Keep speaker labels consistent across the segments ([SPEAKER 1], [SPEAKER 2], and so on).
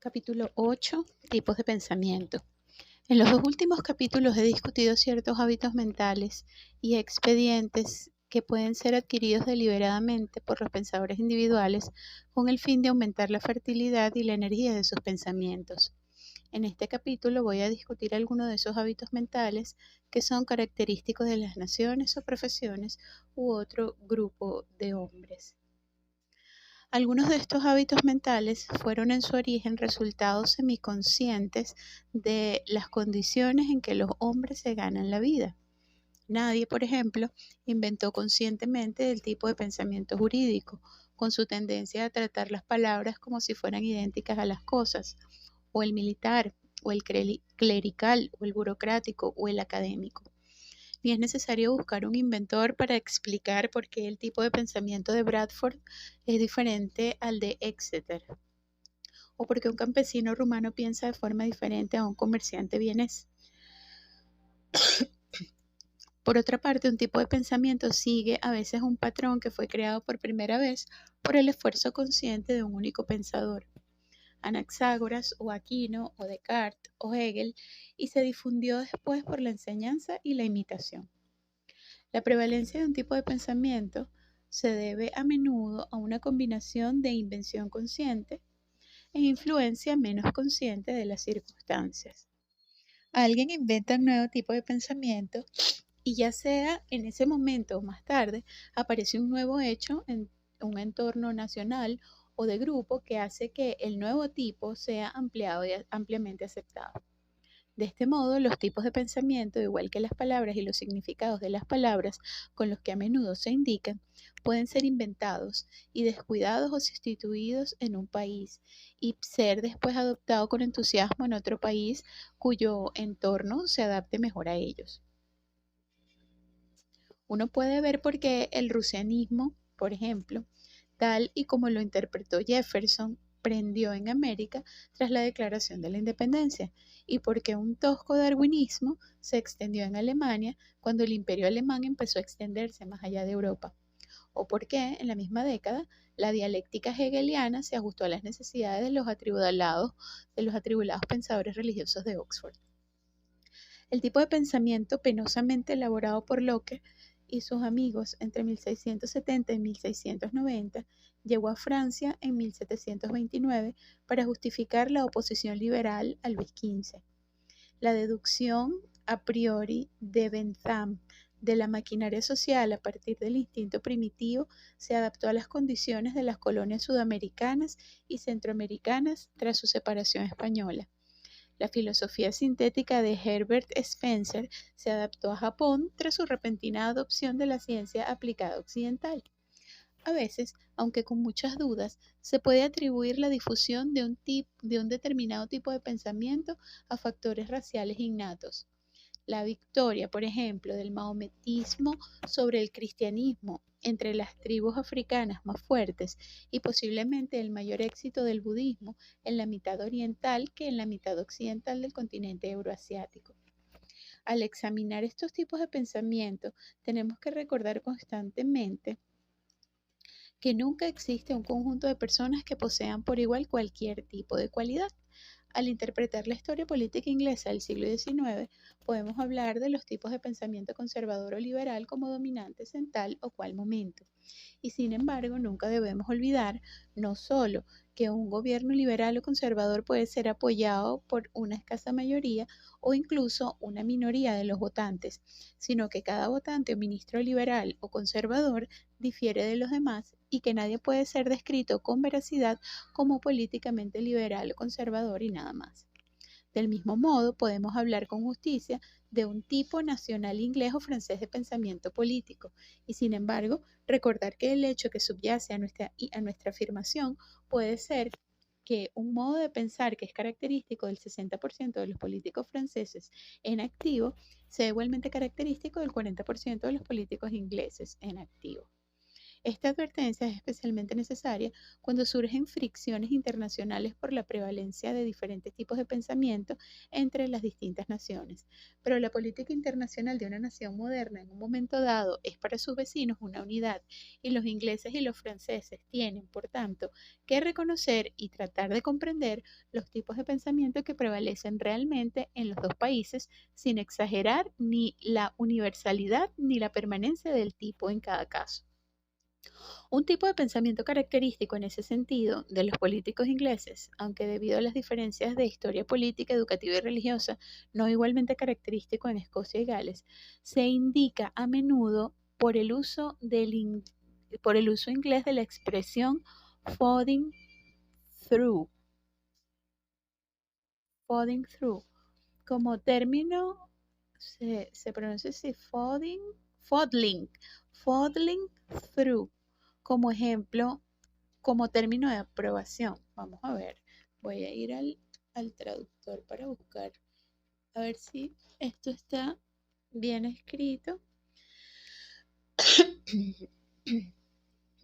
[SPEAKER 1] Capítulo 8. Tipos de pensamiento. En los dos últimos capítulos he discutido ciertos hábitos mentales y expedientes que pueden ser adquiridos deliberadamente por los pensadores individuales con el fin de aumentar la fertilidad y la energía de sus pensamientos. En este capítulo voy a discutir algunos de esos hábitos mentales que son característicos de las naciones o profesiones u otro grupo de hombres. Algunos de estos hábitos mentales fueron en su origen resultados semiconscientes de las condiciones en que los hombres se ganan la vida. Nadie, por ejemplo, inventó conscientemente el tipo de pensamiento jurídico, con su tendencia a tratar las palabras como si fueran idénticas a las cosas, o el militar, o el clerical, o el burocrático, o el académico. Ni es necesario buscar un inventor para explicar por qué el tipo de pensamiento de Bradford es diferente al de Exeter, o porque un campesino rumano piensa de forma diferente a un comerciante vienés. Por otra parte, un tipo de pensamiento sigue a veces un patrón que fue creado por primera vez por el esfuerzo consciente de un único pensador, Anaxágoras o Aquino o Descartes o Hegel, y se difundió después por la enseñanza y la imitación. La prevalencia de un tipo de pensamiento se debe a menudo a una combinación de invención consciente e influencia menos consciente de las circunstancias. Alguien inventa un nuevo tipo de pensamiento y ya sea en ese momento o más tarde, aparece un nuevo hecho en un entorno nacional o de grupo que hace que el nuevo tipo sea ampliado y ampliamente aceptado. De este modo, los tipos de pensamiento, igual que las palabras y los significados de las palabras con los que a menudo se indican, pueden ser inventados y descuidados o sustituidos en un país y ser después adoptado con entusiasmo en otro país cuyo entorno se adapte mejor a ellos. Uno puede ver por qué el rusianismo, por ejemplo, tal y como lo interpretó Jefferson, prendió en América tras la declaración de la independencia, y por qué un tosco darwinismo se extendió en Alemania cuando el imperio alemán empezó a extenderse más allá de Europa, o por qué en la misma década la dialéctica hegeliana se ajustó a las necesidades de los atribulados pensadores religiosos de Oxford. El tipo de pensamiento penosamente elaborado por Locke y sus amigos entre 1670 y 1690 llegó a Francia en 1729 para justificar la oposición liberal a Luis XV. La deducción a priori de Bentham de la maquinaria social a partir del instinto primitivo se adaptó a las condiciones de las colonias sudamericanas y centroamericanas tras su separación española. La filosofía sintética de Herbert Spencer se adaptó a Japón tras su repentina adopción de la ciencia aplicada occidental. A veces, aunque con muchas dudas, se puede atribuir la difusión de un determinado tipo de pensamiento a factores raciales innatos. La victoria, por ejemplo, del maometismo sobre el cristianismo entre las tribus africanas más fuertes y posiblemente el mayor éxito del budismo en la mitad oriental que en la mitad occidental del continente euroasiático. Al examinar estos tipos de pensamiento, tenemos que recordar constantemente que nunca existe un conjunto de personas que posean por igual cualquier tipo de cualidad. Al interpretar la historia política inglesa del siglo XIX, podemos hablar de los tipos de pensamiento conservador o liberal como dominantes en tal o cual momento. Y sin embargo, nunca debemos olvidar no solo que un gobierno liberal o conservador puede ser apoyado por una escasa mayoría o incluso una minoría de los votantes, sino que cada votante o ministro liberal o conservador difiere de los demás y que nadie puede ser descrito con veracidad como políticamente liberal o conservador y nada más. Del mismo modo, podemos hablar con justicia de un tipo nacional inglés o francés de pensamiento político, y sin embargo, recordar que el hecho que subyace a nuestra afirmación puede ser que un modo de pensar que es característico del 60% de los políticos franceses en activo sea igualmente característico del 40% de los políticos ingleses en activo. Esta advertencia es especialmente necesaria cuando surgen fricciones internacionales por la prevalencia de diferentes tipos de pensamiento entre las distintas naciones. Pero la política internacional de una nación moderna en un momento dado es para sus vecinos una unidad, y los ingleses y los franceses tienen, por tanto, que reconocer y tratar de comprender los tipos de pensamiento que prevalecen realmente en los dos países, sin exagerar ni la universalidad ni la permanencia del tipo en cada caso. Un tipo de pensamiento característico en ese sentido de los políticos ingleses, aunque debido a las diferencias de historia política, educativa y religiosa, no igualmente característico en Escocia y Gales, se indica a menudo por el uso inglés de la expresión "fodding through", fodding through, como término se pronuncia así, foddling, foddling through, como ejemplo, como término de aprobación. Vamos a ver, voy a ir al traductor para buscar, a ver si esto está bien escrito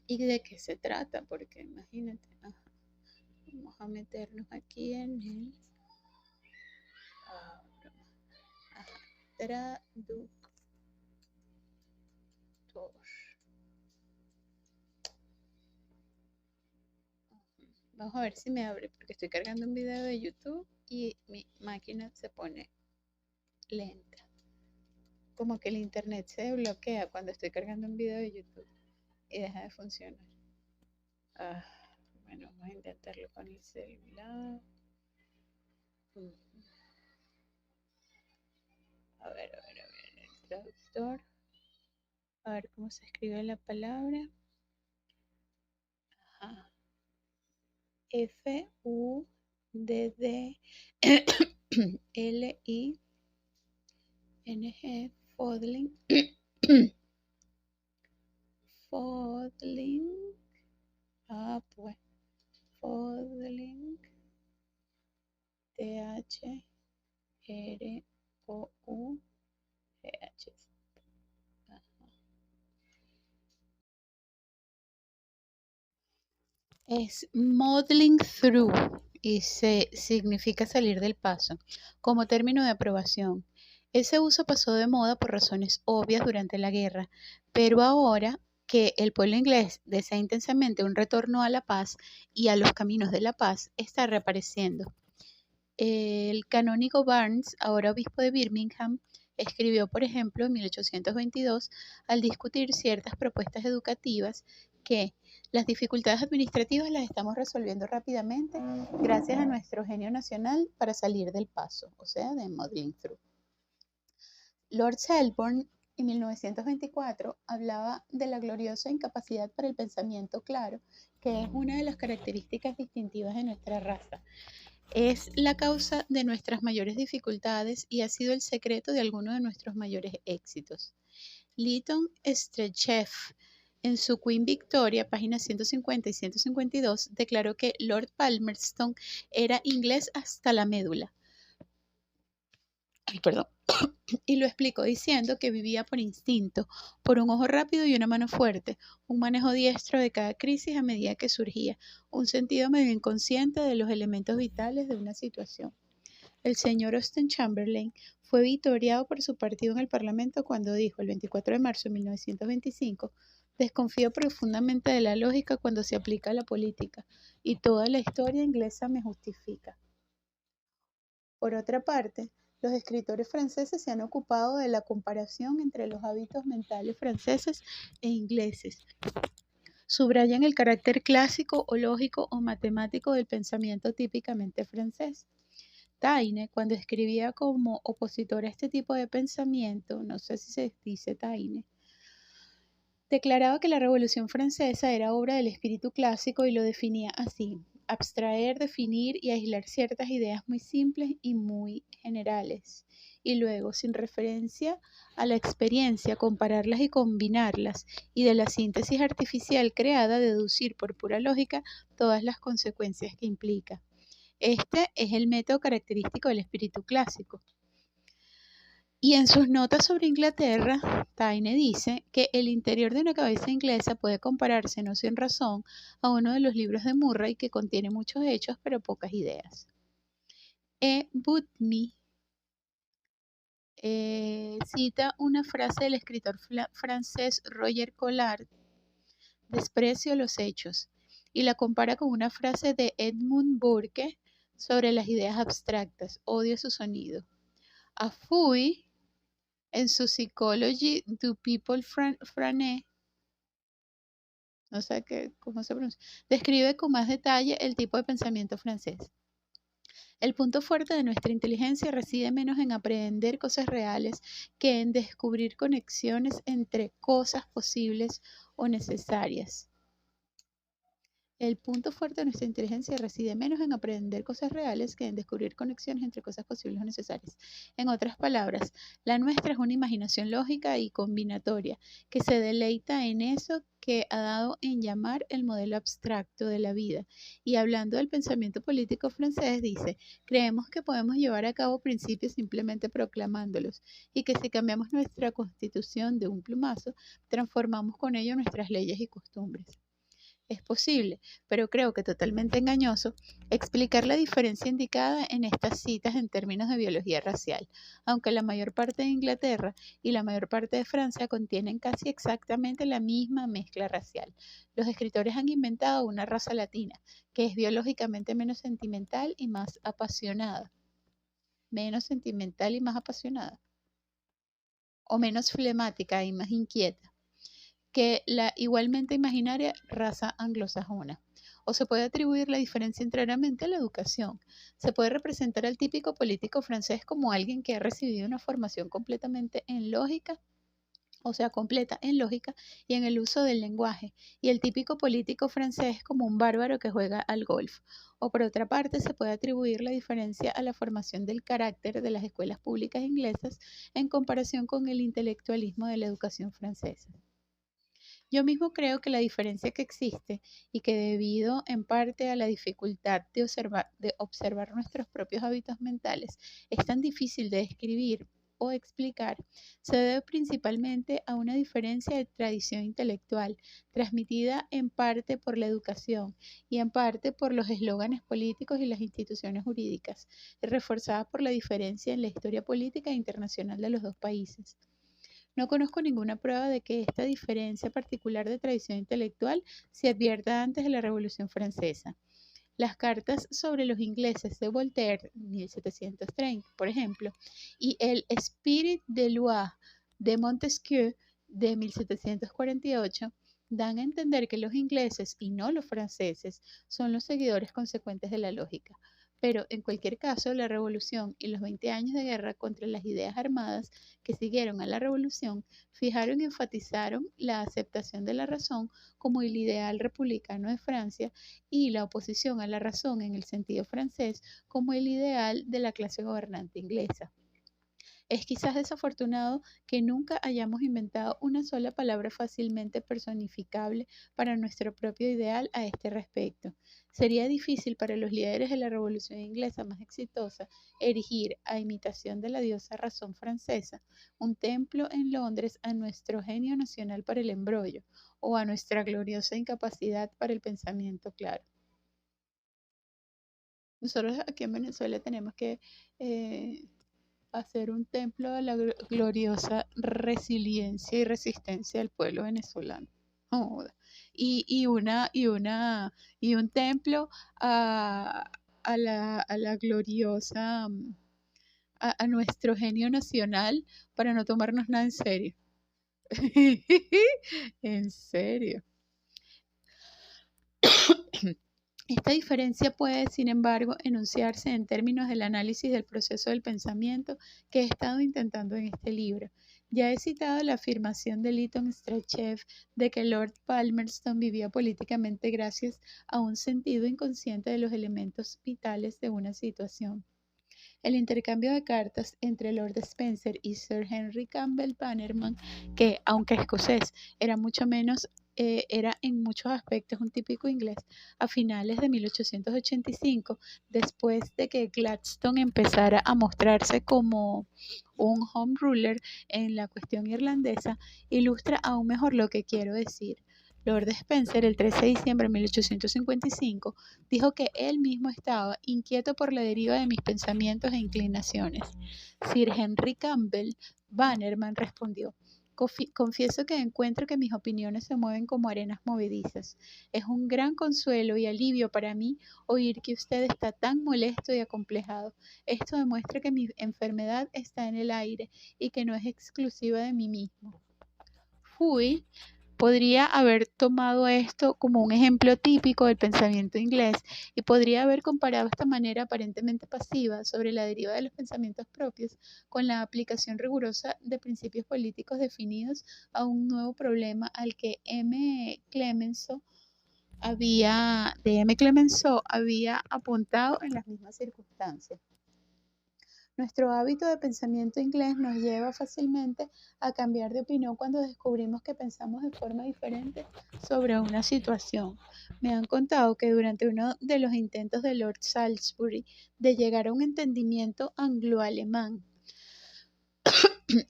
[SPEAKER 1] y de qué se trata, porque imagínate, vamos a meternos aquí en el traductor. Vamos a ver si me abre, porque estoy cargando un video de YouTube y mi máquina se pone lenta. Como que el internet se bloquea cuando estoy cargando un video de YouTube y deja de funcionar. Bueno, vamos a intentarlo con el celular. A ver, el traductor. A ver cómo se escribe la palabra. Ajá. F-U-D-D-L-I-N-G, Foddling. Foddling. Pues. Foddling. T-H-R-O-U-G-H. Es modeling through y significa salir del paso, como término de aprobación. Ese uso pasó de moda por razones obvias durante la guerra, pero ahora que el pueblo inglés desea intensamente un retorno a la paz y a los caminos de la paz, está reapareciendo. El canónigo Barnes, ahora obispo de Birmingham, escribió, por ejemplo, en 1822, al discutir ciertas propuestas educativas, que las dificultades administrativas las estamos resolviendo rápidamente gracias a nuestro genio nacional para salir del paso, o sea, de modeling through. Lord Selborne, en 1924, hablaba de la gloriosa incapacidad para el pensamiento claro, que es una de las características distintivas de nuestra raza. Es la causa de nuestras mayores dificultades y ha sido el secreto de algunos de nuestros mayores éxitos. Lytton Strachey, en su Queen Victoria, páginas 150 y 152, declaró que Lord Palmerston era inglés hasta la médula. Y lo explicó diciendo que vivía por instinto, por un ojo rápido y una mano fuerte, un manejo diestro de cada crisis a medida que surgía, un sentido medio inconsciente de los elementos vitales de una situación. El señor Austen Chamberlain fue vitoreado por su partido en el Parlamento cuando dijo, el 24 de marzo de 1925, desconfío profundamente de la lógica cuando se aplica a la política, y toda la historia inglesa me justifica. Por otra parte, los escritores franceses se han ocupado de la comparación entre los hábitos mentales franceses e ingleses. Subrayan el carácter clásico o lógico o matemático del pensamiento típicamente francés. Taine, cuando escribía como opositor a este tipo de pensamiento, no sé si se dice Taine, declaraba que la Revolución Francesa era obra del espíritu clásico y lo definía así: abstraer, definir y aislar ciertas ideas muy simples y muy generales, y luego, sin referencia a la experiencia, compararlas y combinarlas, y de la síntesis artificial creada deducir por pura lógica todas las consecuencias que implica. Este es el método característico del espíritu clásico. Y en sus notas sobre Inglaterra, Taine dice que el interior de una cabeza inglesa puede compararse, no sin razón, a uno de los libros de Murray que contiene muchos hechos pero pocas ideas. Butmi cita una frase del escritor francés Roger Collard: desprecio los hechos, y la compara con una frase de Edmund Burke sobre las ideas abstractas: odio su sonido. Afui, en su Psychology du People Frané, no sé cómo se pronuncia, describe con más detalle el tipo de pensamiento francés. El punto fuerte de nuestra inteligencia reside menos en aprender cosas reales que en descubrir conexiones entre cosas posibles o necesarias. El punto fuerte de nuestra inteligencia reside menos en aprender cosas reales que en descubrir conexiones entre cosas posibles o necesarias. En otras palabras, la nuestra es una imaginación lógica y combinatoria que se deleita en eso que ha dado en llamar el modelo abstracto de la vida. Y hablando del pensamiento político francés, dice: creemos que podemos llevar a cabo principios simplemente proclamándolos, y que si cambiamos nuestra constitución de un plumazo, transformamos con ello nuestras leyes y costumbres. Es posible, pero creo que totalmente engañoso, explicar la diferencia indicada en estas citas en términos de biología racial, aunque la mayor parte de Inglaterra y la mayor parte de Francia contienen casi exactamente la misma mezcla racial. Los escritores han inventado una raza latina, que es biológicamente menos sentimental y más apasionada. Menos sentimental y más apasionada. O menos flemática y más inquieta que la igualmente imaginaria raza anglosajona. O se puede atribuir la diferencia enteramente a la educación. Se puede representar al típico político francés como alguien que ha recibido una formación completamente en lógica, o sea, completa en lógica y en el uso del lenguaje, y el típico político francés como un bárbaro que juega al golf. O por otra parte, se puede atribuir la diferencia a la formación del carácter de las escuelas públicas inglesas en comparación con el intelectualismo de la educación francesa. Yo mismo creo que la diferencia que existe, y que debido en parte a la dificultad de observar nuestros propios hábitos mentales es tan difícil de describir o explicar, se debe principalmente a una diferencia de tradición intelectual, transmitida en parte por la educación y en parte por los eslóganes políticos y las instituciones jurídicas, y reforzada por la diferencia en la historia política internacional de los dos países. No conozco ninguna prueba de que esta diferencia particular de tradición intelectual se advierta antes de la Revolución Francesa. Las cartas sobre los ingleses de Voltaire, 1730, por ejemplo, y el Esprit de Loi de Montesquieu, de 1748, dan a entender que los ingleses y no los franceses son los seguidores consecuentes de la lógica. Pero en cualquier caso, la revolución y los 20 años de guerra contra las ideas armadas que siguieron a la revolución fijaron y enfatizaron la aceptación de la razón como el ideal republicano de Francia, y la oposición a la razón en el sentido francés como el ideal de la clase gobernante inglesa. Es quizás desafortunado que nunca hayamos inventado una sola palabra fácilmente personificable para nuestro propio ideal a este respecto. Sería difícil para los líderes de la Revolución Inglesa más exitosa erigir, a imitación de la diosa razón francesa, un templo en Londres a nuestro genio nacional para el embrollo, o a nuestra gloriosa incapacidad para el pensamiento claro. Nosotros aquí en Venezuela tenemos que hacer un templo a la gloriosa resiliencia y resistencia del pueblo venezolano. Oh, y un templo a la gloriosa, a nuestro genio nacional, para no tomarnos nada en serio. En serio. Esta diferencia puede, sin embargo, enunciarse en términos del análisis del proceso del pensamiento que he estado intentando en este libro. Ya he citado la afirmación de Lytton Strachey de que Lord Palmerston vivía políticamente gracias a un sentido inconsciente de los elementos vitales de una situación. El intercambio de cartas entre Lord Spencer y Sir Henry Campbell Bannerman, que, aunque escocés, era mucho menos era en muchos aspectos un típico inglés a finales de 1885, después de que Gladstone empezara a mostrarse como un home ruler en la cuestión irlandesa, ilustra aún mejor lo que quiero decir. Lord Spencer, el 13 de diciembre de 1855, dijo que él mismo estaba inquieto por la deriva de mis pensamientos e inclinaciones. Sir Henry Campbell Bannerman respondió: confieso que encuentro que mis opiniones se mueven como arenas movedizas. Es un gran consuelo y alivio para mí oír que usted está tan molesto y acomplejado. Esto demuestra que mi enfermedad está en el aire y que no es exclusiva de mí mismo. Fui podría haber tomado esto como un ejemplo típico del pensamiento inglés y podría haber comparado esta manera aparentemente pasiva sobre la deriva de los pensamientos propios con la aplicación rigurosa de principios políticos definidos a un nuevo problema al que M. Clemenceau había apuntado en las mismas circunstancias. Nuestro hábito de pensamiento inglés nos lleva fácilmente a cambiar de opinión cuando descubrimos que pensamos de forma diferente sobre una situación. Me han contado que durante uno de los intentos de Lord Salisbury de llegar a un entendimiento anglo-alemán,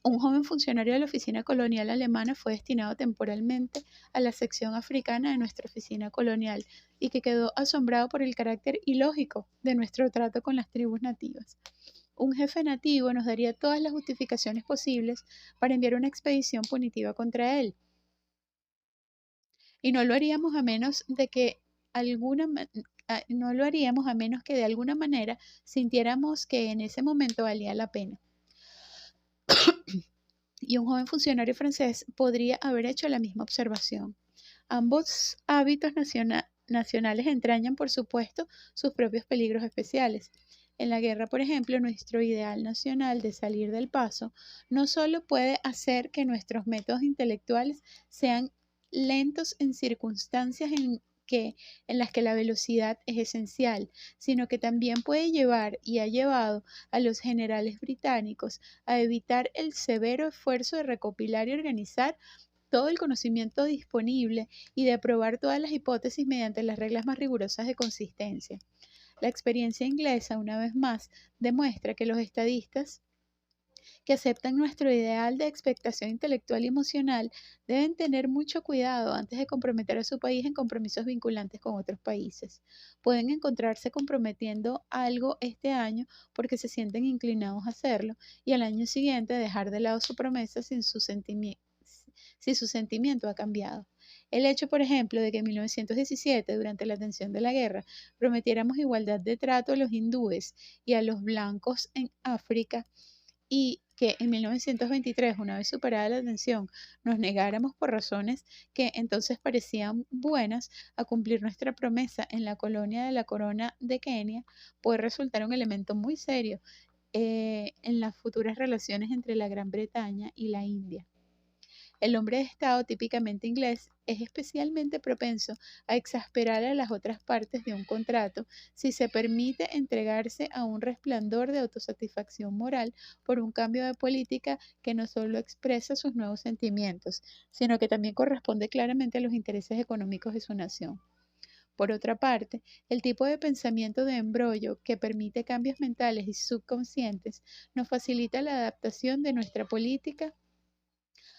[SPEAKER 1] un joven funcionario de la oficina colonial alemana fue destinado temporalmente a la sección africana de nuestra oficina colonial y que quedó asombrado por el carácter ilógico de nuestro trato con las tribus nativas. Un jefe nativo nos daría todas las justificaciones posibles para enviar una expedición punitiva contra él. Y no lo haríamos a menos de que de alguna manera sintiéramos que en ese momento valía la pena. Y un joven funcionario francés podría haber hecho la misma observación. Ambos hábitos nacionales entrañan, por supuesto, sus propios peligros especiales. En la guerra, por ejemplo, nuestro ideal nacional de salir del paso no solo puede hacer que nuestros métodos intelectuales sean lentos en circunstancias en las que la velocidad es esencial, sino que también puede llevar y ha llevado a los generales británicos a evitar el severo esfuerzo de recopilar y organizar todo el conocimiento disponible y de probar todas las hipótesis mediante las reglas más rigurosas de consistencia. La experiencia inglesa, una vez más, demuestra que los estadistas que aceptan nuestro ideal de expectación intelectual y emocional deben tener mucho cuidado antes de comprometer a su país en compromisos vinculantes con otros países. Pueden encontrarse comprometiendo algo este año porque se sienten inclinados a hacerlo y al año siguiente dejar de lado su promesa si su sentimiento ha cambiado. El hecho, por ejemplo, de que en 1917, durante la tensión de la guerra, prometiéramos igualdad de trato a los hindúes y a los blancos en África, y que en 1923, una vez superada la tensión, nos negáramos por razones que entonces parecían buenas a cumplir nuestra promesa en la colonia de la Corona de Kenia, puede resultar un elemento muy serio en las futuras relaciones entre la Gran Bretaña y la India. El hombre de Estado típicamente inglés es especialmente propenso a exasperar a las otras partes de un contrato si se permite entregarse a un resplandor de autosatisfacción moral por un cambio de política que no solo expresa sus nuevos sentimientos, sino que también corresponde claramente a los intereses económicos de su nación. Por otra parte, el tipo de pensamiento de embrollo que permite cambios mentales y subconscientes nos facilita la adaptación de nuestra política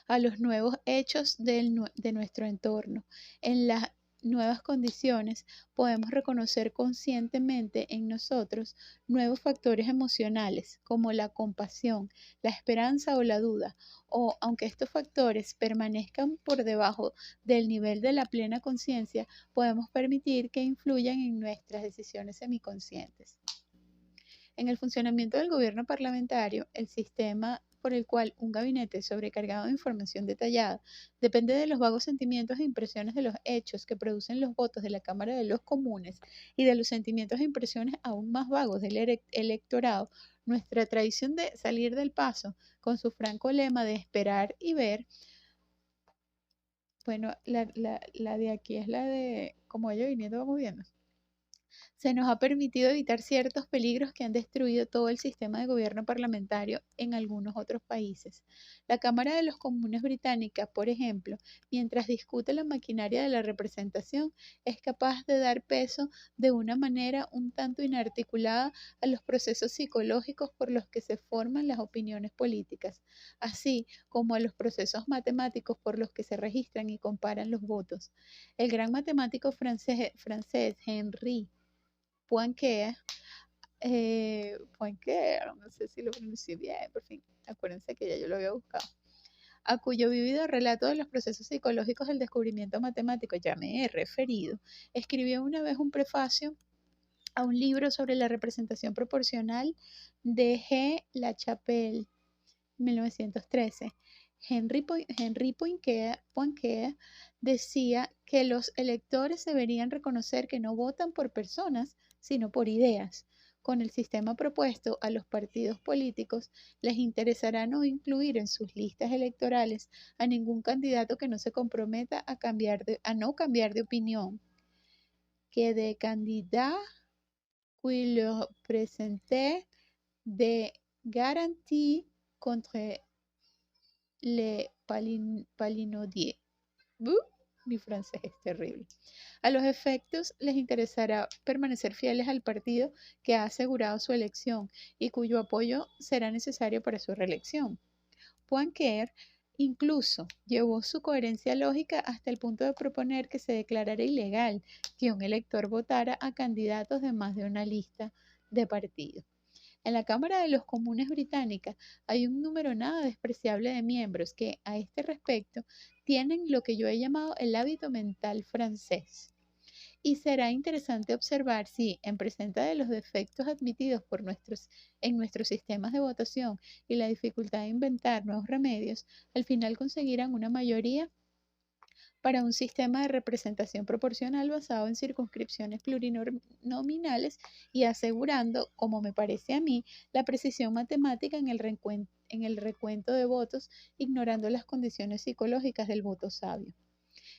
[SPEAKER 1] a los nuevos hechos de nuestro entorno. En las nuevas condiciones podemos reconocer conscientemente en nosotros nuevos factores emocionales como la compasión, la esperanza o la duda, o aunque estos factores permanezcan por debajo del nivel de la plena conciencia, podemos permitir que influyan en nuestras decisiones semiconscientes. En el funcionamiento del gobierno parlamentario, el sistema por el cual un gabinete sobrecargado de información detallada depende de los vagos sentimientos e impresiones de los hechos que producen los votos de la Cámara de los Comunes y de los sentimientos e impresiones aún más vagos del electorado, nuestra tradición de salir del paso, con su franco lema de esperar y ver, bueno, la de aquí es la de como ellos viniendo, vamos viendo, se nos ha permitido evitar ciertos peligros que han destruido todo el sistema de gobierno parlamentario en algunos otros países. La Cámara de los Comunes británica, por ejemplo, mientras discute la maquinaria de la representación, es capaz de dar peso de una manera un tanto inarticulada a los procesos psicológicos por los que se forman las opiniones políticas, así como a los procesos matemáticos por los que se registran y comparan los votos. El gran matemático francés Henri Poincaré, Poincaré, no sé si lo pronuncié bien, por fin, acuérdense que ya yo lo había buscado, a cuyo vivido relato de los procesos psicológicos del descubrimiento matemático ya me he referido, escribió una vez un prefacio a un libro sobre la representación proporcional de G. La Chapelle, 1913. Henri Poincaré decía que los electores deberían reconocer que no votan por personas, sino por ideas. Con el sistema propuesto, a los partidos políticos les interesará no incluir en sus listas electorales a ningún candidato que no se comprometa a no cambiar de opinión, que de candidat qui leur présentait de garantie contre le palinodier. Mi francés es terrible. A los efectos les interesará permanecer fieles al partido que ha asegurado su elección y cuyo apoyo será necesario para su reelección. Poincaré incluso llevó su coherencia lógica hasta el punto de proponer que se declarara ilegal que un elector votara a candidatos de más de una lista de partido. En la Cámara de los Comunes británica hay un número nada despreciable de miembros que, a este respecto, tienen lo que yo he llamado el hábito mental francés. Y será interesante observar si, en presencia de los defectos admitidos en nuestros sistemas de votación y la dificultad de inventar nuevos remedios, al final conseguirán una mayoría para un sistema de representación proporcional basado en circunscripciones plurinominales y asegurando, como me parece a mí, la precisión matemática en el recuento de votos, ignorando las condiciones psicológicas del voto sabio.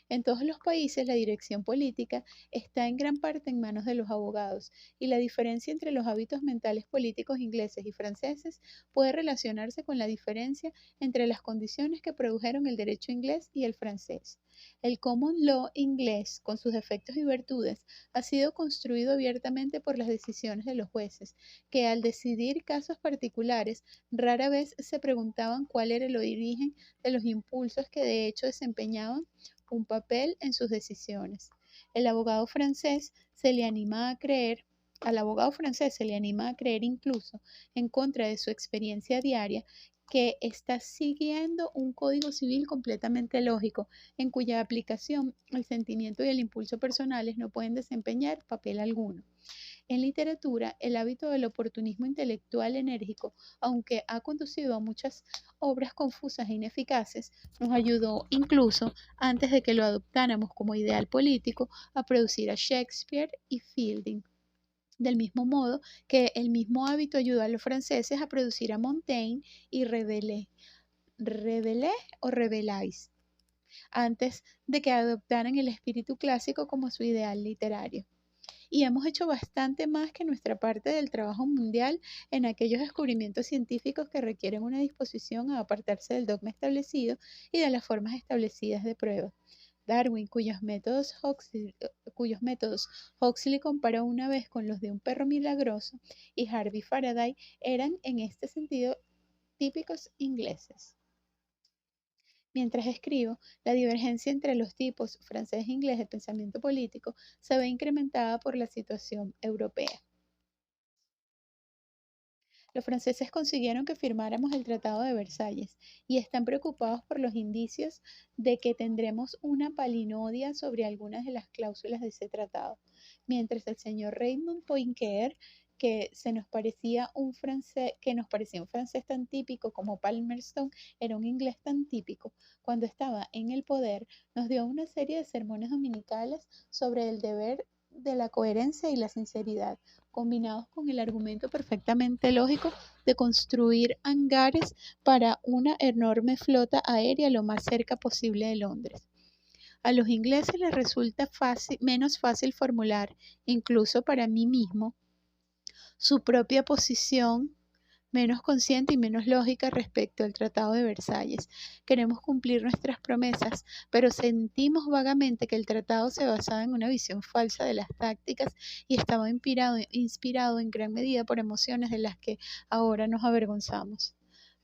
[SPEAKER 1] En todos los países la dirección política está en gran parte en manos de los abogados y la diferencia entre los hábitos mentales políticos ingleses y franceses puede relacionarse con la diferencia entre las condiciones que produjeron el derecho inglés y el francés. El common law inglés, con sus defectos y virtudes, ha sido construido abiertamente por las decisiones de los jueces, que al decidir casos particulares rara vez se preguntaban cuál era el origen de los impulsos que de hecho desempeñaban un papel en sus decisiones. El abogado francés se le anima a creer, Al abogado francés se le anima a creer incluso en contra de su experiencia diaria que está siguiendo un código civil completamente lógico, en cuya aplicación el sentimiento y el impulso personales no pueden desempeñar papel alguno. En literatura, el hábito del oportunismo intelectual enérgico, aunque ha conducido a muchas obras confusas e ineficaces, nos ayudó incluso, antes de que lo adoptáramos como ideal político, a producir a Shakespeare y Fielding. Del mismo modo que el mismo hábito ayudó a los franceses a producir a Montaigne y Rabelais, antes de que adoptaran el espíritu clásico como su ideal literario. Y hemos hecho bastante más que nuestra parte del trabajo mundial en aquellos descubrimientos científicos que requieren una disposición a apartarse del dogma establecido y de las formas establecidas de prueba. Darwin, cuyos métodos Huxley comparó una vez con los de un perro milagroso, y Harvey Faraday eran en este sentido típicos ingleses. Mientras escribo, la divergencia entre los tipos francés e inglés de pensamiento político se ve incrementada por la situación europea. Los franceses consiguieron que firmáramos el Tratado de Versalles y están preocupados por los indicios de que tendremos una palinodia sobre algunas de las cláusulas de ese tratado, mientras el señor Raymond Poincaré, que nos parecía un francés tan típico como Palmerston, era un inglés tan típico, cuando estaba en el poder, nos dio una serie de sermones dominicales sobre el deber de la coherencia y la sinceridad, combinados con el argumento perfectamente lógico de construir hangares para una enorme flota aérea lo más cerca posible de Londres. A los ingleses les resulta menos fácil formular, incluso para mí mismo, su propia posición menos consciente y menos lógica respecto al Tratado de Versalles. Queremos cumplir nuestras promesas, pero sentimos vagamente que el tratado se basaba en una visión falsa de las tácticas y estaba inspirado en gran medida por emociones de las que ahora nos avergonzamos.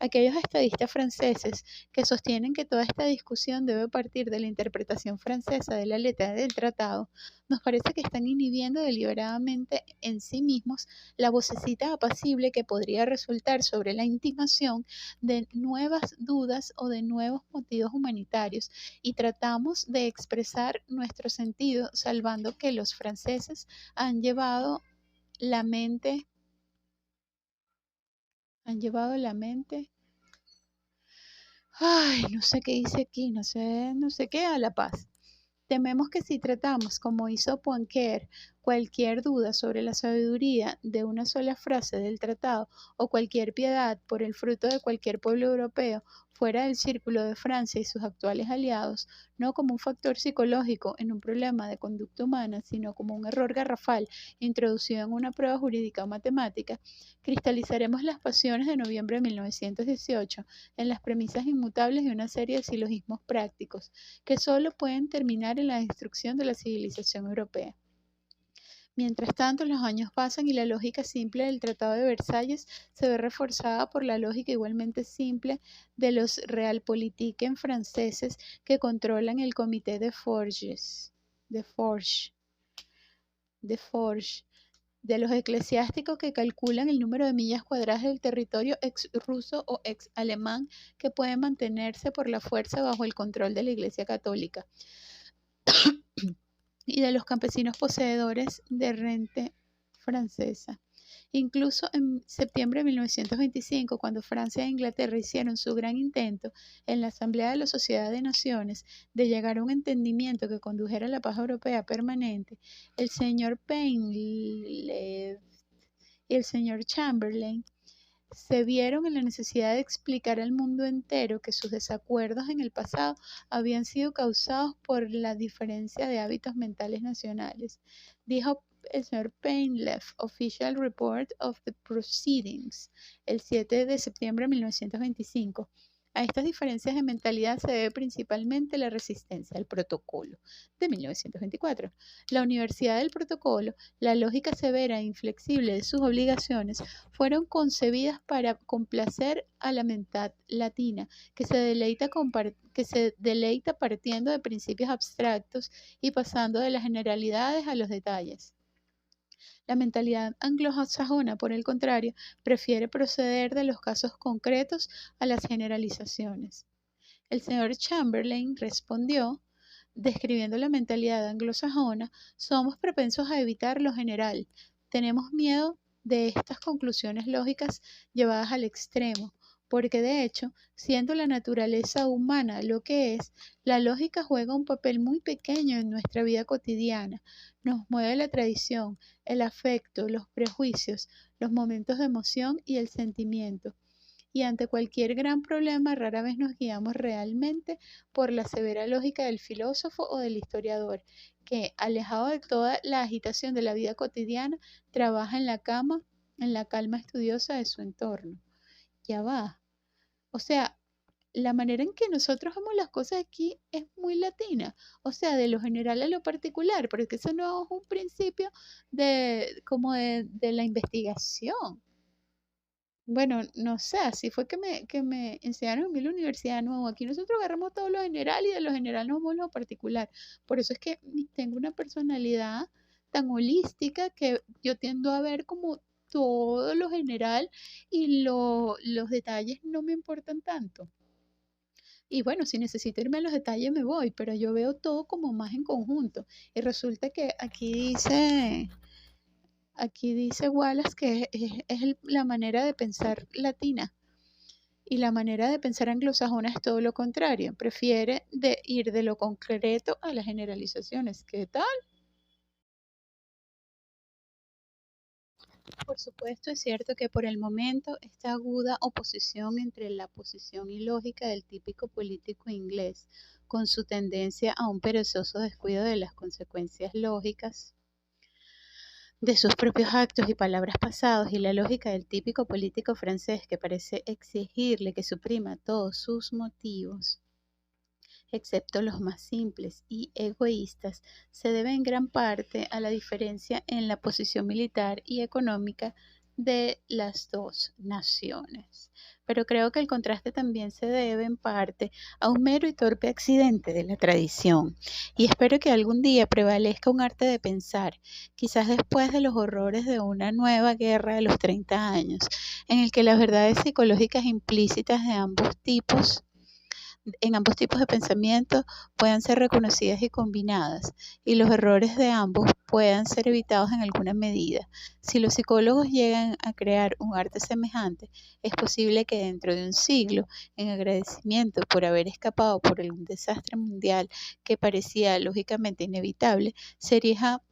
[SPEAKER 1] Aquellos estadistas franceses que sostienen que toda esta discusión debe partir de la interpretación francesa de la letra del tratado, nos parece que están inhibiendo deliberadamente en sí mismos la vocecita apacible que podría resultar sobre la intimación de nuevas dudas o de nuevos motivos humanitarios, y tratamos de expresar nuestro sentido salvando que los franceses han llevado la mente, ay, no sé qué dice aquí, no sé qué, a la paz. Tememos que si tratamos, como hizo Poincaré, cualquier duda sobre la sabiduría de una sola frase del tratado o cualquier piedad por el fruto de cualquier pueblo europeo fuera del círculo de Francia y sus actuales aliados, no como un factor psicológico en un problema de conducta humana, sino como un error garrafal introducido en una prueba jurídica o matemática, cristalizaremos las pasiones de noviembre de 1918 en las premisas inmutables de una serie de silogismos prácticos que solo pueden terminar en la destrucción de la civilización europea. Mientras tanto, los años pasan y la lógica simple del Tratado de Versalles se ve reforzada por la lógica igualmente simple de los realpolitik franceses que controlan el Comité de Forges, de Forges, de los eclesiásticos que calculan el número de millas cuadradas del territorio ex ruso o ex alemán que puede mantenerse por la fuerza bajo el control de la Iglesia Católica, y de los campesinos poseedores de renta francesa. Incluso en septiembre de 1925, cuando Francia e Inglaterra hicieron su gran intento en la Asamblea de la Sociedad de Naciones de llegar a un entendimiento que condujera a la paz europea permanente, el señor Painlevé y el señor Chamberlain se vieron en la necesidad de explicar al mundo entero que sus desacuerdos en el pasado habían sido causados por la diferencia de hábitos mentales nacionales. Dijo el señor Painlevé, Official Report of the Proceedings, el 7 de septiembre de 1925. A estas diferencias de mentalidad se debe principalmente la resistencia al protocolo de 1924. La universidad del protocolo, la lógica severa e inflexible de sus obligaciones, fueron concebidas para complacer a la mentalidad latina, que se deleita partiendo de principios abstractos y pasando de las generalidades a los detalles. La mentalidad anglosajona, por el contrario, prefiere proceder de los casos concretos a las generalizaciones. El señor Chamberlain respondió, describiendo la mentalidad anglosajona: somos propensos a evitar lo general. Tenemos miedo de estas conclusiones lógicas llevadas al extremo, porque de hecho, siendo la naturaleza humana lo que es, la lógica juega un papel muy pequeño en nuestra vida cotidiana. Nos mueve la tradición, el afecto, los prejuicios, los momentos de emoción y el sentimiento. Y ante cualquier gran problema rara vez nos guiamos realmente por la severa lógica del filósofo o del historiador, que, alejado de toda la agitación de la vida cotidiana, trabaja en la calma estudiosa de su entorno. Ya va. O sea, la manera en que nosotros vemos las cosas aquí es muy latina, o sea, de lo general a lo particular, porque eso no es un principio de la investigación. Bueno, no sé, así fue que me enseñaron en mi universidad. No, aquí nosotros agarramos todo lo general y de lo general nos vamos a lo particular. Por eso es que tengo una personalidad tan holística que yo tiendo a ver como todo lo general y los detalles no me importan tanto. Y bueno, si necesito irme a los detalles me voy, pero yo veo todo como más en conjunto. Y resulta que aquí dice Wallace que es la manera de pensar latina. Y la manera de pensar anglosajona es todo lo contrario. Prefiere ir de lo concreto a las generalizaciones. ¿Qué tal? Por supuesto, es cierto que por el momento esta aguda oposición entre la posición ilógica del típico político inglés, con su tendencia a un perezoso descuido de las consecuencias lógicas de sus propios actos y palabras pasados, y la lógica del típico político francés que parece exigirle que suprima todos sus motivos, excepto los más simples y egoístas, se debe en gran parte a la diferencia en la posición militar y económica de las dos naciones. Pero creo que el contraste también se debe en parte a un mero y torpe accidente de la tradición. Y espero que algún día prevalezca un arte de pensar, quizás después de los horrores de una nueva guerra de los 30 años, en el que las verdades psicológicas implícitas de ambos tipos de pensamiento puedan ser reconocidas y combinadas, y los errores de ambos puedan ser evitados en alguna medida. Si los psicólogos llegan a crear un arte semejante, es posible que dentro de un siglo, en agradecimiento por haber escapado por un desastre mundial que parecía lógicamente inevitable, se erija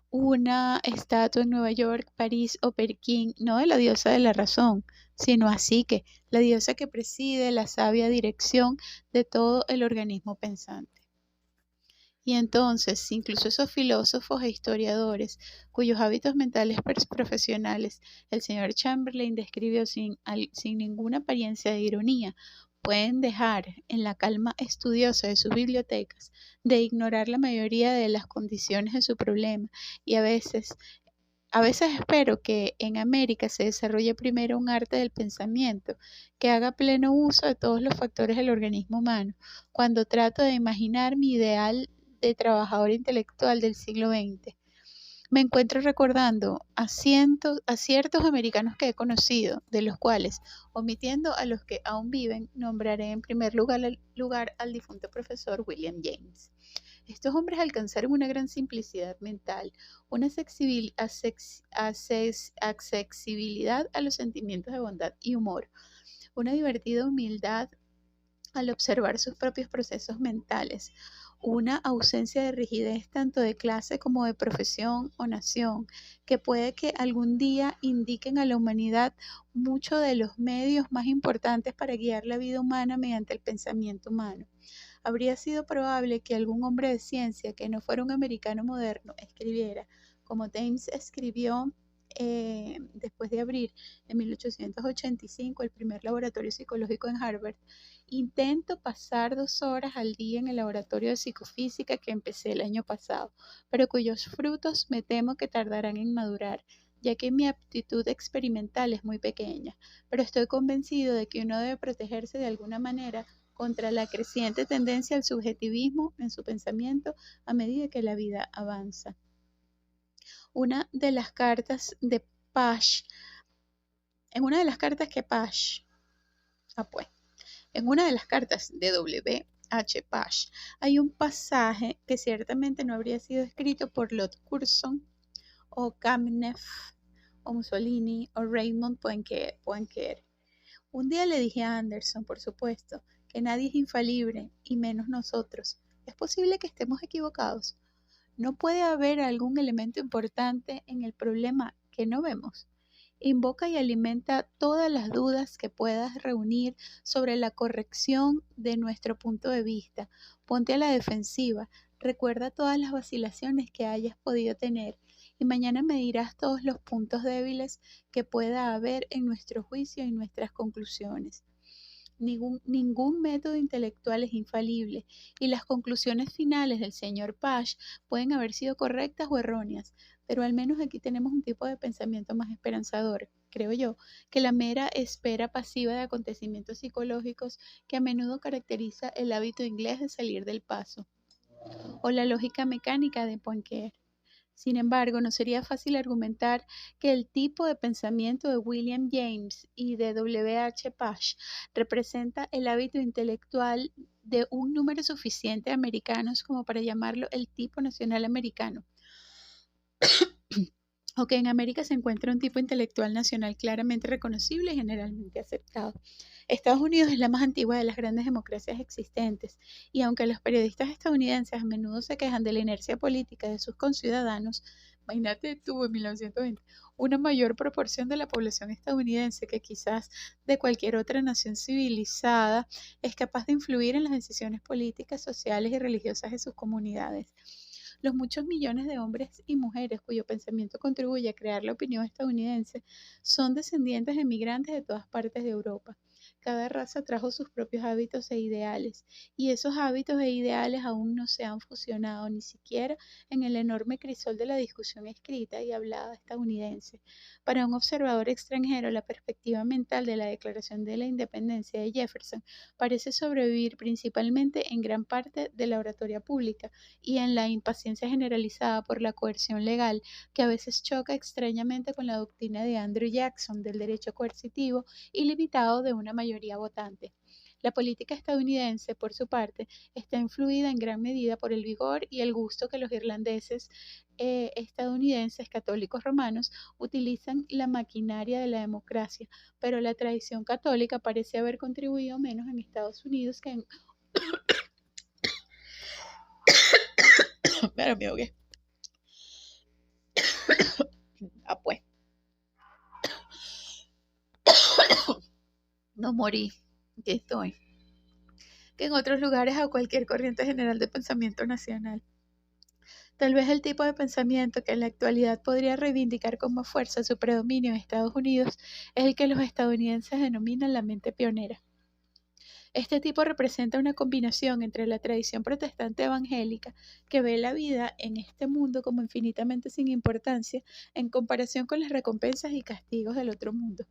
[SPEAKER 1] una estatua en Nueva York, París o Pekín, no de la diosa de la razón, sino a Psique, la diosa que preside la sabia dirección de todo el organismo pensante. Y entonces, incluso esos filósofos e historiadores, cuyos hábitos mentales profesionales el señor Chamberlain describió sin ninguna apariencia de ironía, pueden dejar en la calma estudiosa de sus bibliotecas de ignorar la mayoría de las condiciones de su problema, y a veces espero que en América se desarrolle primero un arte del pensamiento que haga pleno uso de todos los factores del organismo humano. Cuando trato de imaginar mi ideal de trabajador intelectual del siglo XX, me encuentro recordando a ciertos americanos que he conocido, de los cuales, omitiendo a los que aún viven, nombraré en primer lugar al difunto profesor William James. Estos hombres alcanzaron una gran simplicidad mental, una accesibilidad a los sentimientos de bondad y humor, una divertida humildad al observar sus propios procesos mentales, una ausencia de rigidez tanto de clase como de profesión o nación, que puede que algún día indiquen a la humanidad mucho de los medios más importantes para guiar la vida humana mediante el pensamiento humano. Habría sido probable que algún hombre de ciencia que no fuera un americano moderno escribiera, como James escribió después de abrir en 1885 el primer laboratorio psicológico en Harvard: intento pasar 2 horas al día en el laboratorio de psicofísica que empecé el año pasado, pero cuyos frutos me temo que tardarán en madurar, ya que mi aptitud experimental es muy pequeña, pero estoy convencido de que uno debe protegerse de alguna manera contra la creciente tendencia al subjetivismo en su pensamiento a medida que la vida avanza. Una de las cartas de Pash, en una de las cartas que Pash, en una de las cartas de W. H. Pash hay un pasaje que ciertamente no habría sido escrito por Lord Curzon o Kamenev o Mussolini o Raymond Poincaré. Un día le dije a Anderson, por supuesto, que nadie es infalible, y menos nosotros. Es posible que estemos equivocados. ¿No puede haber algún elemento importante en el problema que no vemos? Invoca y alimenta todas las dudas que puedas reunir sobre la corrección de nuestro punto de vista. Ponte a la defensiva. Recuerda todas las vacilaciones que hayas podido tener, y mañana me dirás todos los puntos débiles que pueda haber en nuestro juicio y nuestras conclusiones. Ningún método intelectual es infalible, y las conclusiones finales del señor Pash pueden haber sido correctas o erróneas, pero al menos aquí tenemos un tipo de pensamiento más esperanzador, creo yo, que la mera espera pasiva de acontecimientos psicológicos que a menudo caracteriza el hábito inglés de salir del paso, o la lógica mecánica de Poincaré. Sin embargo, no sería fácil argumentar que el tipo de pensamiento de William James y de W. H. Pash representa el hábito intelectual de un número suficiente de americanos como para llamarlo el tipo nacional americano, o que en América se encuentra un tipo intelectual nacional claramente reconocible y generalmente aceptado. Estados Unidos es la más antigua de las grandes democracias existentes, y aunque los periodistas estadounidenses a menudo se quejan de la inercia política de sus conciudadanos, Imagínate tuvo en 1920 una mayor proporción de la población estadounidense que quizás de cualquier otra nación civilizada es capaz de influir en las decisiones políticas, sociales y religiosas de sus comunidades. Los muchos millones de hombres y mujeres cuyo pensamiento contribuye a crear la opinión estadounidense son descendientes de migrantes de todas partes de Europa. Cada raza trajo sus propios hábitos e ideales, y esos hábitos e ideales aún no se han fusionado ni siquiera en el enorme crisol de la discusión escrita y hablada estadounidense. Para un observador extranjero, la perspectiva mental de la Declaración de la Independencia de Jefferson parece sobrevivir principalmente en gran parte de la oratoria pública y en la impaciencia generalizada por la coerción legal, que a veces choca extrañamente con la doctrina de Andrew Jackson del derecho coercitivo ilimitado de una mayoría votante. La política estadounidense, por su parte, está influida en gran medida por el vigor y el gusto que los irlandeses estadounidenses católicos romanos utilizan la maquinaria de la democracia, pero la tradición católica parece haber contribuido menos en Estados Unidos que en... Pero me ahogué. Ah, pues. No morí. Aquí estoy. Que en otros lugares a cualquier corriente general de pensamiento nacional. Tal vez el tipo de pensamiento que en la actualidad podría reivindicar con más fuerza su predominio en Estados Unidos es el que los estadounidenses denominan la mente pionera. Este tipo representa una combinación entre la tradición protestante evangélica, que ve la vida en este mundo como infinitamente sin importancia en comparación con las recompensas y castigos del otro mundo,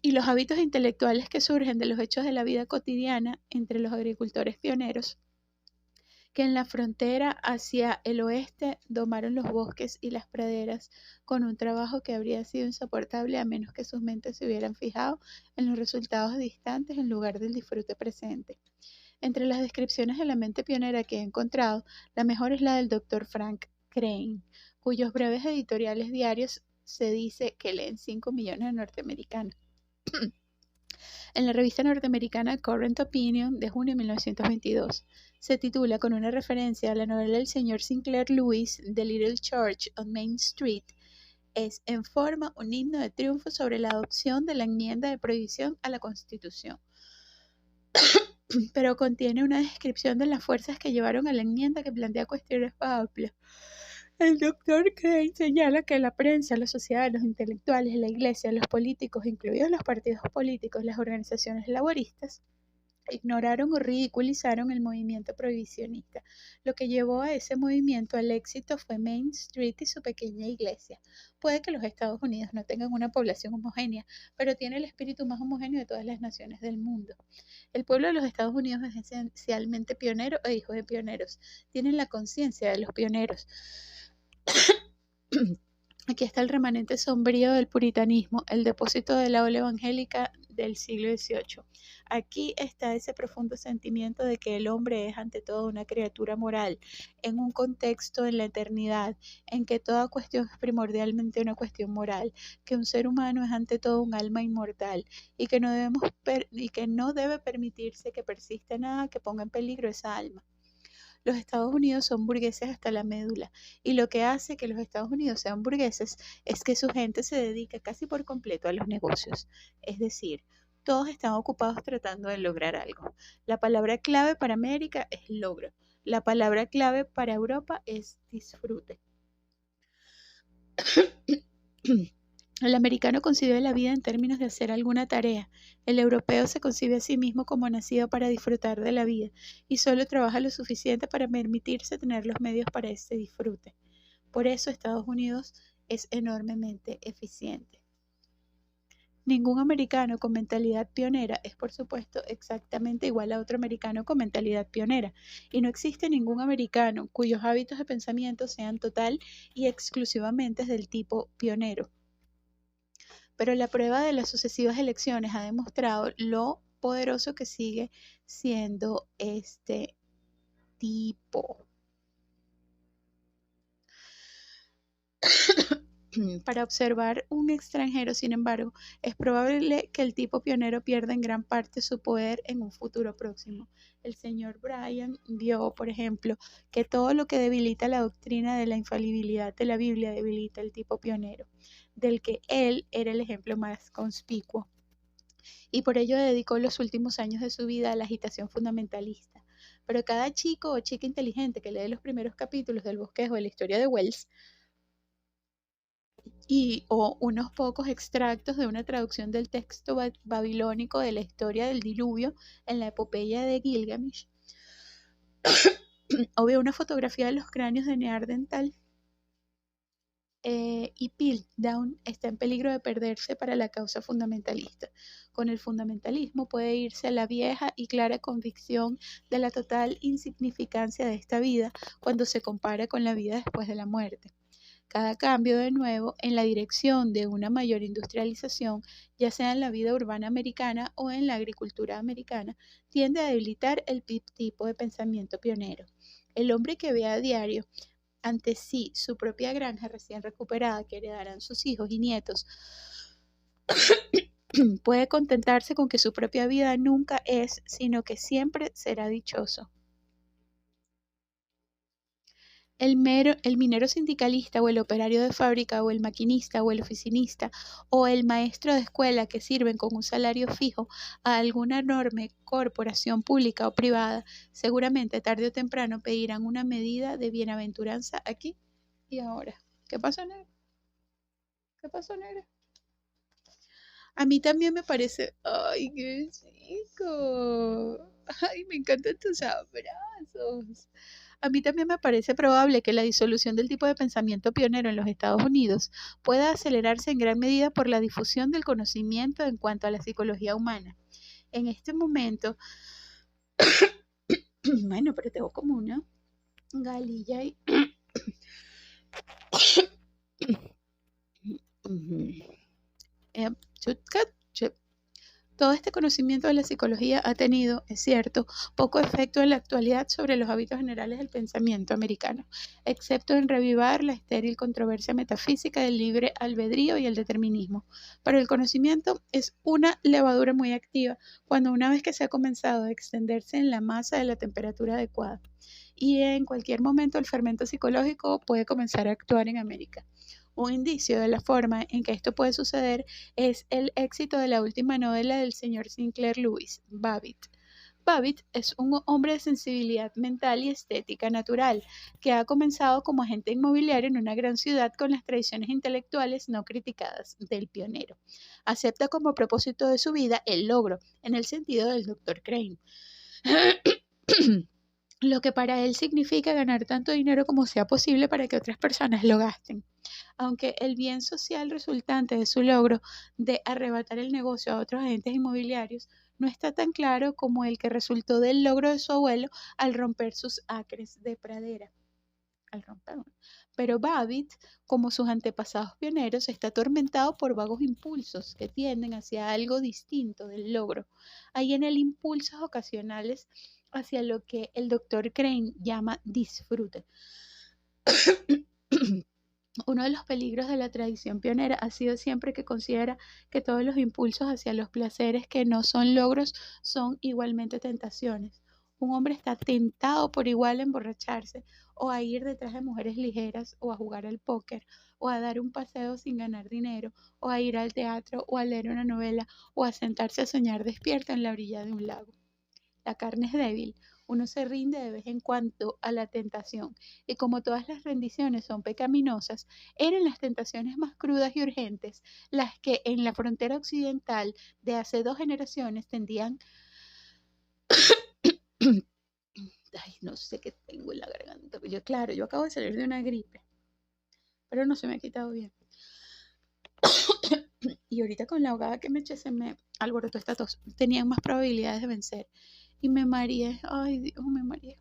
[SPEAKER 1] y los hábitos intelectuales que surgen de los hechos de la vida cotidiana entre los agricultores pioneros, que en la frontera hacia el oeste domaron los bosques y las praderas con un trabajo que habría sido insoportable a menos que sus mentes se hubieran fijado en los resultados distantes en lugar del disfrute presente. Entre las descripciones de la mente pionera que he encontrado, la mejor es la del Dr. Frank Crane, cuyos breves editoriales diarios se dice que leen 5 millones de norteamericanos. En la revista norteamericana Current Opinion de junio de 1922. Se titula con una referencia a la novela del señor Sinclair Lewis, The Little Church on Main Street. Es en forma un himno de triunfo sobre la adopción de la enmienda de prohibición a la Constitución, pero contiene una descripción de las fuerzas que llevaron a la enmienda que plantea cuestiones amplias. El doctor Crane señala que la prensa, la sociedad, los intelectuales, la iglesia, los políticos, incluidos los partidos políticos, las organizaciones laboristas, ignoraron o ridiculizaron el movimiento prohibicionista. Lo que llevó a ese movimiento al éxito fue Main Street y su pequeña iglesia. Puede que los Estados Unidos no tengan una población homogénea, pero tiene el espíritu más homogéneo de todas las naciones del mundo. El pueblo de los Estados Unidos es esencialmente pionero e hijo de pioneros. Tienen la conciencia de los pioneros. Aquí está el remanente sombrío del puritanismo, el depósito de la ola evangélica del siglo XVIII. Aquí está ese profundo sentimiento de que el hombre es ante todo una criatura moral, en un contexto en la eternidad, en que toda cuestión es primordialmente una cuestión moral, que un ser humano es ante todo un alma inmortal y que no debe permitirse que persista nada que ponga en peligro esa alma. Los Estados Unidos son burgueses hasta la médula, y lo que hace que los Estados Unidos sean burgueses es que su gente se dedica casi por completo a los negocios. Es decir, todos están ocupados tratando de lograr algo. La palabra clave para América es logro. La palabra clave para Europa es disfrute. El americano concibe la vida en términos de hacer alguna tarea. El europeo se concibe a sí mismo como nacido para disfrutar de la vida y solo trabaja lo suficiente para permitirse tener los medios para ese disfrute. Por eso Estados Unidos es enormemente eficiente. Ningún americano con mentalidad pionera es, por supuesto, exactamente igual a otro americano con mentalidad pionera, y no existe ningún americano cuyos hábitos de pensamiento sean total y exclusivamente del tipo pionero. Pero la prueba de las sucesivas elecciones ha demostrado lo poderoso que sigue siendo este tipo. Para observar un extranjero, sin embargo, es probable que el tipo pionero pierda en gran parte su poder en un futuro próximo. El señor Bryan vio, por ejemplo, que todo lo que debilita la doctrina de la infalibilidad de la Biblia debilita el tipo pionero, del que él era el ejemplo más conspicuo, y por ello dedicó los últimos años de su vida a la agitación fundamentalista. Pero cada chico o chica inteligente que lee los primeros capítulos del Bosquejo de la historia de Wells o unos pocos extractos de una traducción del texto babilónico de la historia del diluvio en la epopeya de Gilgamesh, o ve una fotografía de los cráneos de Neandertal y Piltdown, está en peligro de perderse para la causa fundamentalista. Con el fundamentalismo puede irse la vieja y clara convicción de la total insignificancia de esta vida cuando se compara con la vida después de la muerte. Cada cambio, de nuevo, en la dirección de una mayor industrialización, ya sea en la vida urbana americana o en la agricultura americana, tiende a debilitar el tipo de pensamiento pionero. El hombre que ve a diario ante sí su propia granja recién recuperada que heredarán sus hijos y nietos, puede contentarse con que su propia vida nunca es, sino que siempre será dichoso. El minero sindicalista o el operario de fábrica o el maquinista o el oficinista o el maestro de escuela que sirven con un salario fijo a alguna enorme corporación pública o privada, seguramente tarde o temprano pedirán una medida de bienaventuranza aquí y ahora. ¿Qué pasó, negro? ¿Qué pasó, negro? A mí también me parece, ay, qué chico. Ay, me encantan tus abrazos. A mí también me parece probable que la disolución del tipo de pensamiento pionero en los Estados Unidos pueda acelerarse en gran medida por la difusión del conocimiento en cuanto a la psicología humana. En este momento, bueno, pero tengo como una galilla y... Todo este conocimiento de la psicología ha tenido, es cierto, poco efecto en la actualidad sobre los hábitos generales del pensamiento americano, excepto en revivar la estéril controversia metafísica del libre albedrío y el determinismo. Pero el conocimiento es una levadura muy activa cuando una vez que se ha comenzado a extenderse en la masa de la temperatura adecuada. Y en cualquier momento el fermento psicológico puede comenzar a actuar en América. Un indicio de la forma en que esto puede suceder es el éxito de la última novela del señor Sinclair Lewis, Babbitt. Babbitt es un hombre de sensibilidad mental y estética natural, que ha comenzado como agente inmobiliario en una gran ciudad con las tradiciones intelectuales no criticadas del pionero. Acepta como propósito de su vida el logro, en el sentido del Dr. Crane. Lo que para él significa ganar tanto dinero como sea posible para que otras personas lo gasten. Aunque el bien social resultante de su logro de arrebatar el negocio a otros agentes inmobiliarios no está tan claro como el que resultó del logro de su abuelo al romper sus acres de pradera. Pero Babbitt, como sus antepasados pioneros, está atormentado por vagos impulsos que tienden hacia algo distinto del logro. Hay en él impulsos ocasionales hacia lo que el doctor Crane llama disfrute. Uno de los peligros de la tradición pionera ha sido siempre que considera que todos los impulsos hacia los placeres que no son logros son igualmente tentaciones. Un hombre está tentado por igual a emborracharse o a ir detrás de mujeres ligeras o a jugar al póker o a dar un paseo sin ganar dinero o a ir al teatro o a leer una novela o a sentarse a soñar despierto en la orilla de un lago. La carne es débil, uno se rinde de vez en cuando a la tentación, y como todas las rendiciones son pecaminosas, eran las tentaciones más crudas y urgentes las que en la frontera occidental de hace 2 generaciones tendían... Ay, no sé qué tengo en la garganta. Yo acabo de salir de una gripe, pero no se me ha quitado bien. Y ahorita con la ahogada que me eché se me alborotó esta tos. Tenían más probabilidades de vencer. Y me mareé. Ay, Dios, me mareé.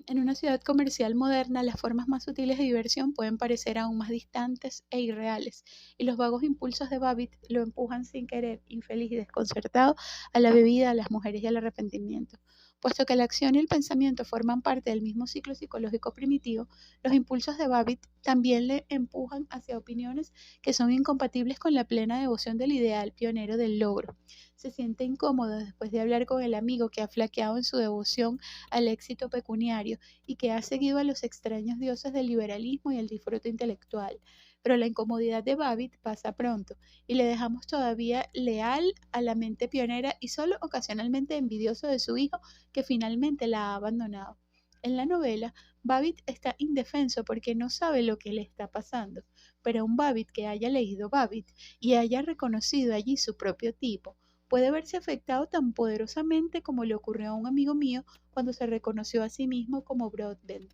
[SPEAKER 1] En una ciudad comercial moderna, las formas más sutiles de diversión pueden parecer aún más distantes e irreales, y los vagos impulsos de Babbitt lo empujan sin querer, infeliz y desconcertado, a la bebida, a las mujeres y al arrepentimiento. Puesto que la acción y el pensamiento forman parte del mismo ciclo psicológico primitivo, los impulsos de Babbitt también le empujan hacia opiniones que son incompatibles con la plena devoción del ideal pionero del logro. Se siente incómodo después de hablar con el amigo que ha flaqueado en su devoción al éxito pecuniario y que ha seguido a los extraños dioses del liberalismo y el disfrute intelectual. Pero la incomodidad de Babbitt pasa pronto y le dejamos todavía leal a la mente pionera y solo ocasionalmente envidioso de su hijo que finalmente la ha abandonado. En la novela, Babbitt está indefenso porque no sabe lo que le está pasando, pero un Babbitt que haya leído Babbitt y haya reconocido allí su propio tipo, puede verse afectado tan poderosamente como le ocurrió a un amigo mío cuando se reconoció a sí mismo como Broadbent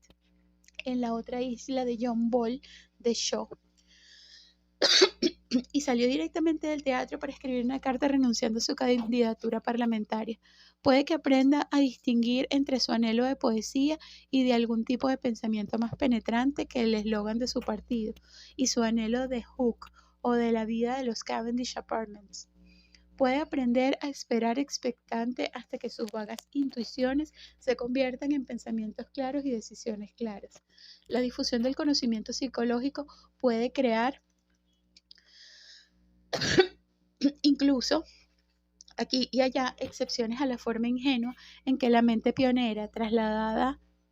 [SPEAKER 1] en la otra isla de John Ball de Shaw y salió directamente del teatro para escribir una carta renunciando a su candidatura parlamentaria. Puede que aprenda a distinguir entre su anhelo de poesía y de algún tipo de pensamiento más penetrante que el eslogan de su partido, y su anhelo de Hook o de la vida de los Cavendish Apartments. Puede aprender a esperar expectante hasta que sus vagas intuiciones se conviertan en pensamientos claros y decisiones claras. La difusión del conocimiento psicológico puede crear incluso aquí y allá excepciones a la forma ingenua en que la mente pionera,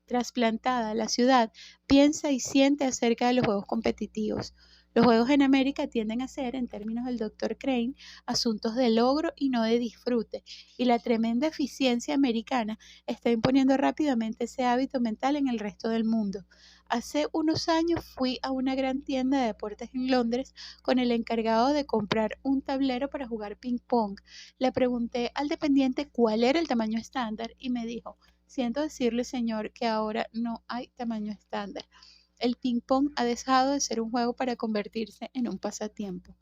[SPEAKER 1] trasplantada a la ciudad, piensa y siente acerca de los juegos competitivos. Los juegos en América tienden a ser, en términos del Dr. Crane, asuntos de logro y no de disfrute, y la tremenda eficiencia americana está imponiendo rápidamente ese hábito mental en el resto del mundo. Hace unos años fui a una gran tienda de deportes en Londres con el encargado de comprar un tablero para jugar ping pong. Le pregunté al dependiente cuál era el tamaño estándar y me dijo, siento decirle, señor, que ahora no hay tamaño estándar. El ping-pong ha dejado de ser un juego para convertirse en un pasatiempo.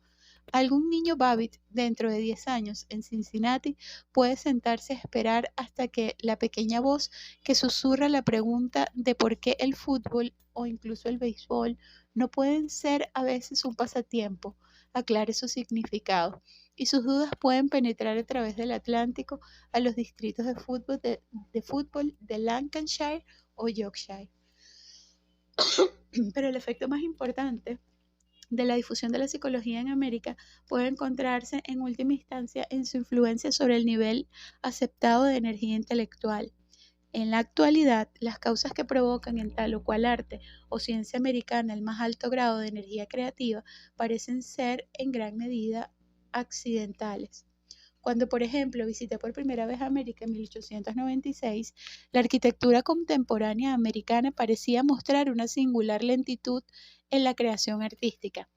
[SPEAKER 1] Algún niño Babbitt dentro de 10 años en Cincinnati puede sentarse a esperar hasta que la pequeña voz que susurra la pregunta de por qué el fútbol o incluso el béisbol no pueden ser a veces un pasatiempo aclare su significado y sus dudas pueden penetrar a través del Atlántico a los distritos de fútbol de Lancashire o Yorkshire. Pero el efecto más importante de la difusión de la psicología en América puede encontrarse en última instancia en su influencia sobre el nivel aceptado de energía intelectual. En la actualidad, las causas que provocan en tal o cual arte o ciencia americana el más alto grado de energía creativa parecen ser en gran medida accidentales. Cuando, por ejemplo, visité por primera vez América en 1896, la arquitectura contemporánea americana parecía mostrar una singular lentitud en la creación artística.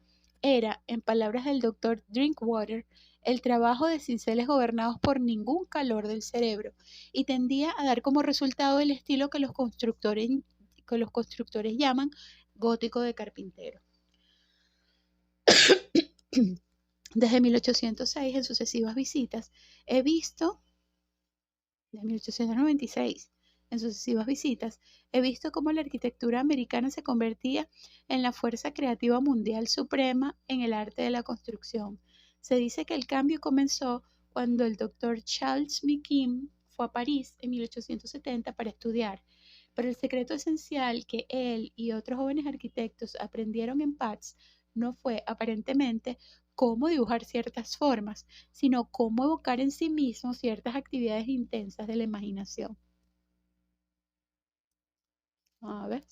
[SPEAKER 1] Era, en palabras del doctor Drinkwater, el trabajo de cinceles gobernados por ningún calor del cerebro y tendía a dar como resultado el estilo que los constructores llaman gótico de carpintero. Desde 1806, en sucesivas visitas, he visto, de 1896, en sucesivas visitas, he visto cómo la arquitectura americana se convertía en la fuerza creativa mundial suprema en el arte de la construcción. Se dice que el cambio comenzó cuando el doctor Charles McKim fue a París en 1870 para estudiar, pero el secreto esencial que él y otros jóvenes arquitectos aprendieron en Paz no fue aparentemente cómo dibujar ciertas formas, sino cómo evocar en sí mismo ciertas actividades intensas de la imaginación. A ver.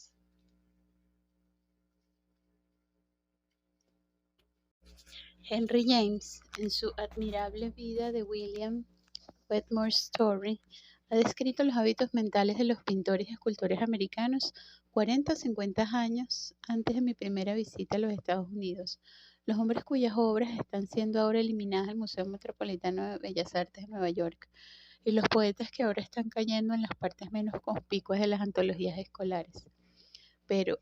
[SPEAKER 1] Henry James, en su admirable vida de William Wetmore Story, ha descrito los hábitos mentales de los pintores y escultores americanos 40 o 50 años antes de mi primera visita a los Estados Unidos. Los hombres cuyas obras están siendo ahora eliminadas del Museo Metropolitano de Bellas Artes de Nueva York y los poetas que ahora están cayendo en las partes menos conspicuas de las antologías escolares. Pero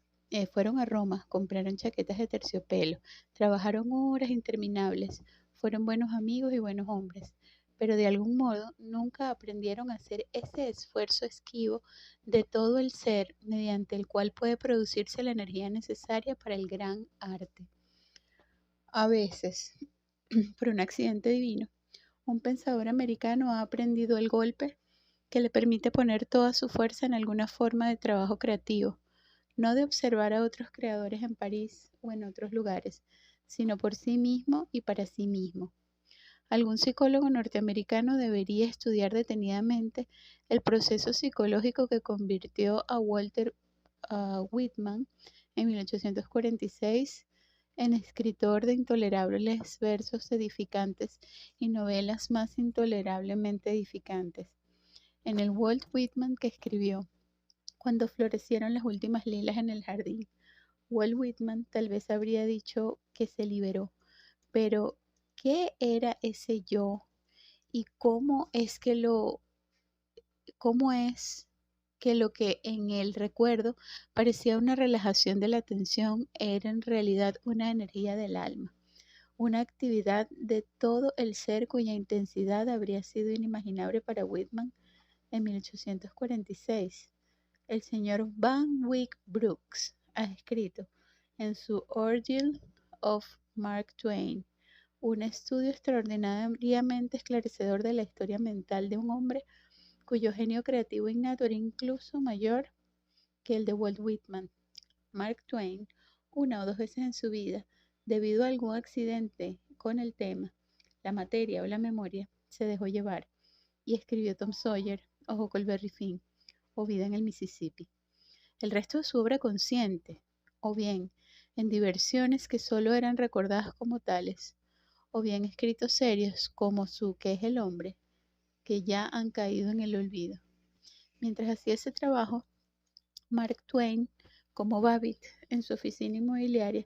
[SPEAKER 1] fueron a Roma, compraron chaquetas de terciopelo, trabajaron horas interminables, fueron buenos amigos y buenos hombres, pero de algún modo nunca aprendieron a hacer ese esfuerzo esquivo de todo el ser mediante el cual puede producirse la energía necesaria para el gran arte. A veces, por un accidente divino, un pensador americano ha aprendido el golpe que le permite poner toda su fuerza en alguna forma de trabajo creativo, no de observar a otros creadores en París o en otros lugares, sino por sí mismo y para sí mismo. Algún psicólogo norteamericano debería estudiar detenidamente el proceso psicológico que convirtió a Walter Whitman en 1846 en escritor de intolerables versos edificantes y novelas más intolerablemente edificantes. En el Walt Whitman que escribió Cuando florecieron las últimas lilas en el jardín, Walt Whitman tal vez habría dicho que se liberó, pero ¿qué era ese yo y cómo es que lo que en el recuerdo parecía una relajación de la atención era en realidad una energía del alma, una actividad de todo el ser cuya intensidad habría sido inimaginable para Whitman en 1846? El señor Van Wyck Brooks ha escrito en su Ordeal of Mark Twain un estudio extraordinariamente esclarecedor de la historia mental de un hombre cuyo genio creativo innato era incluso mayor que el de Walt Whitman. Mark Twain, una o dos veces en su vida, debido a algún accidente con el tema, la materia o la memoria, se dejó llevar y escribió Tom Sawyer o Huckleberry Finn o Vida en el Mississippi. El resto de su obra consciente, o bien en diversiones que solo eran recordadas como tales, o bien escritos serios como su ¿Qué es el hombre?, que ya han caído en el olvido. Mientras hacía ese trabajo, Mark Twain, como Babbitt en su oficina inmobiliaria,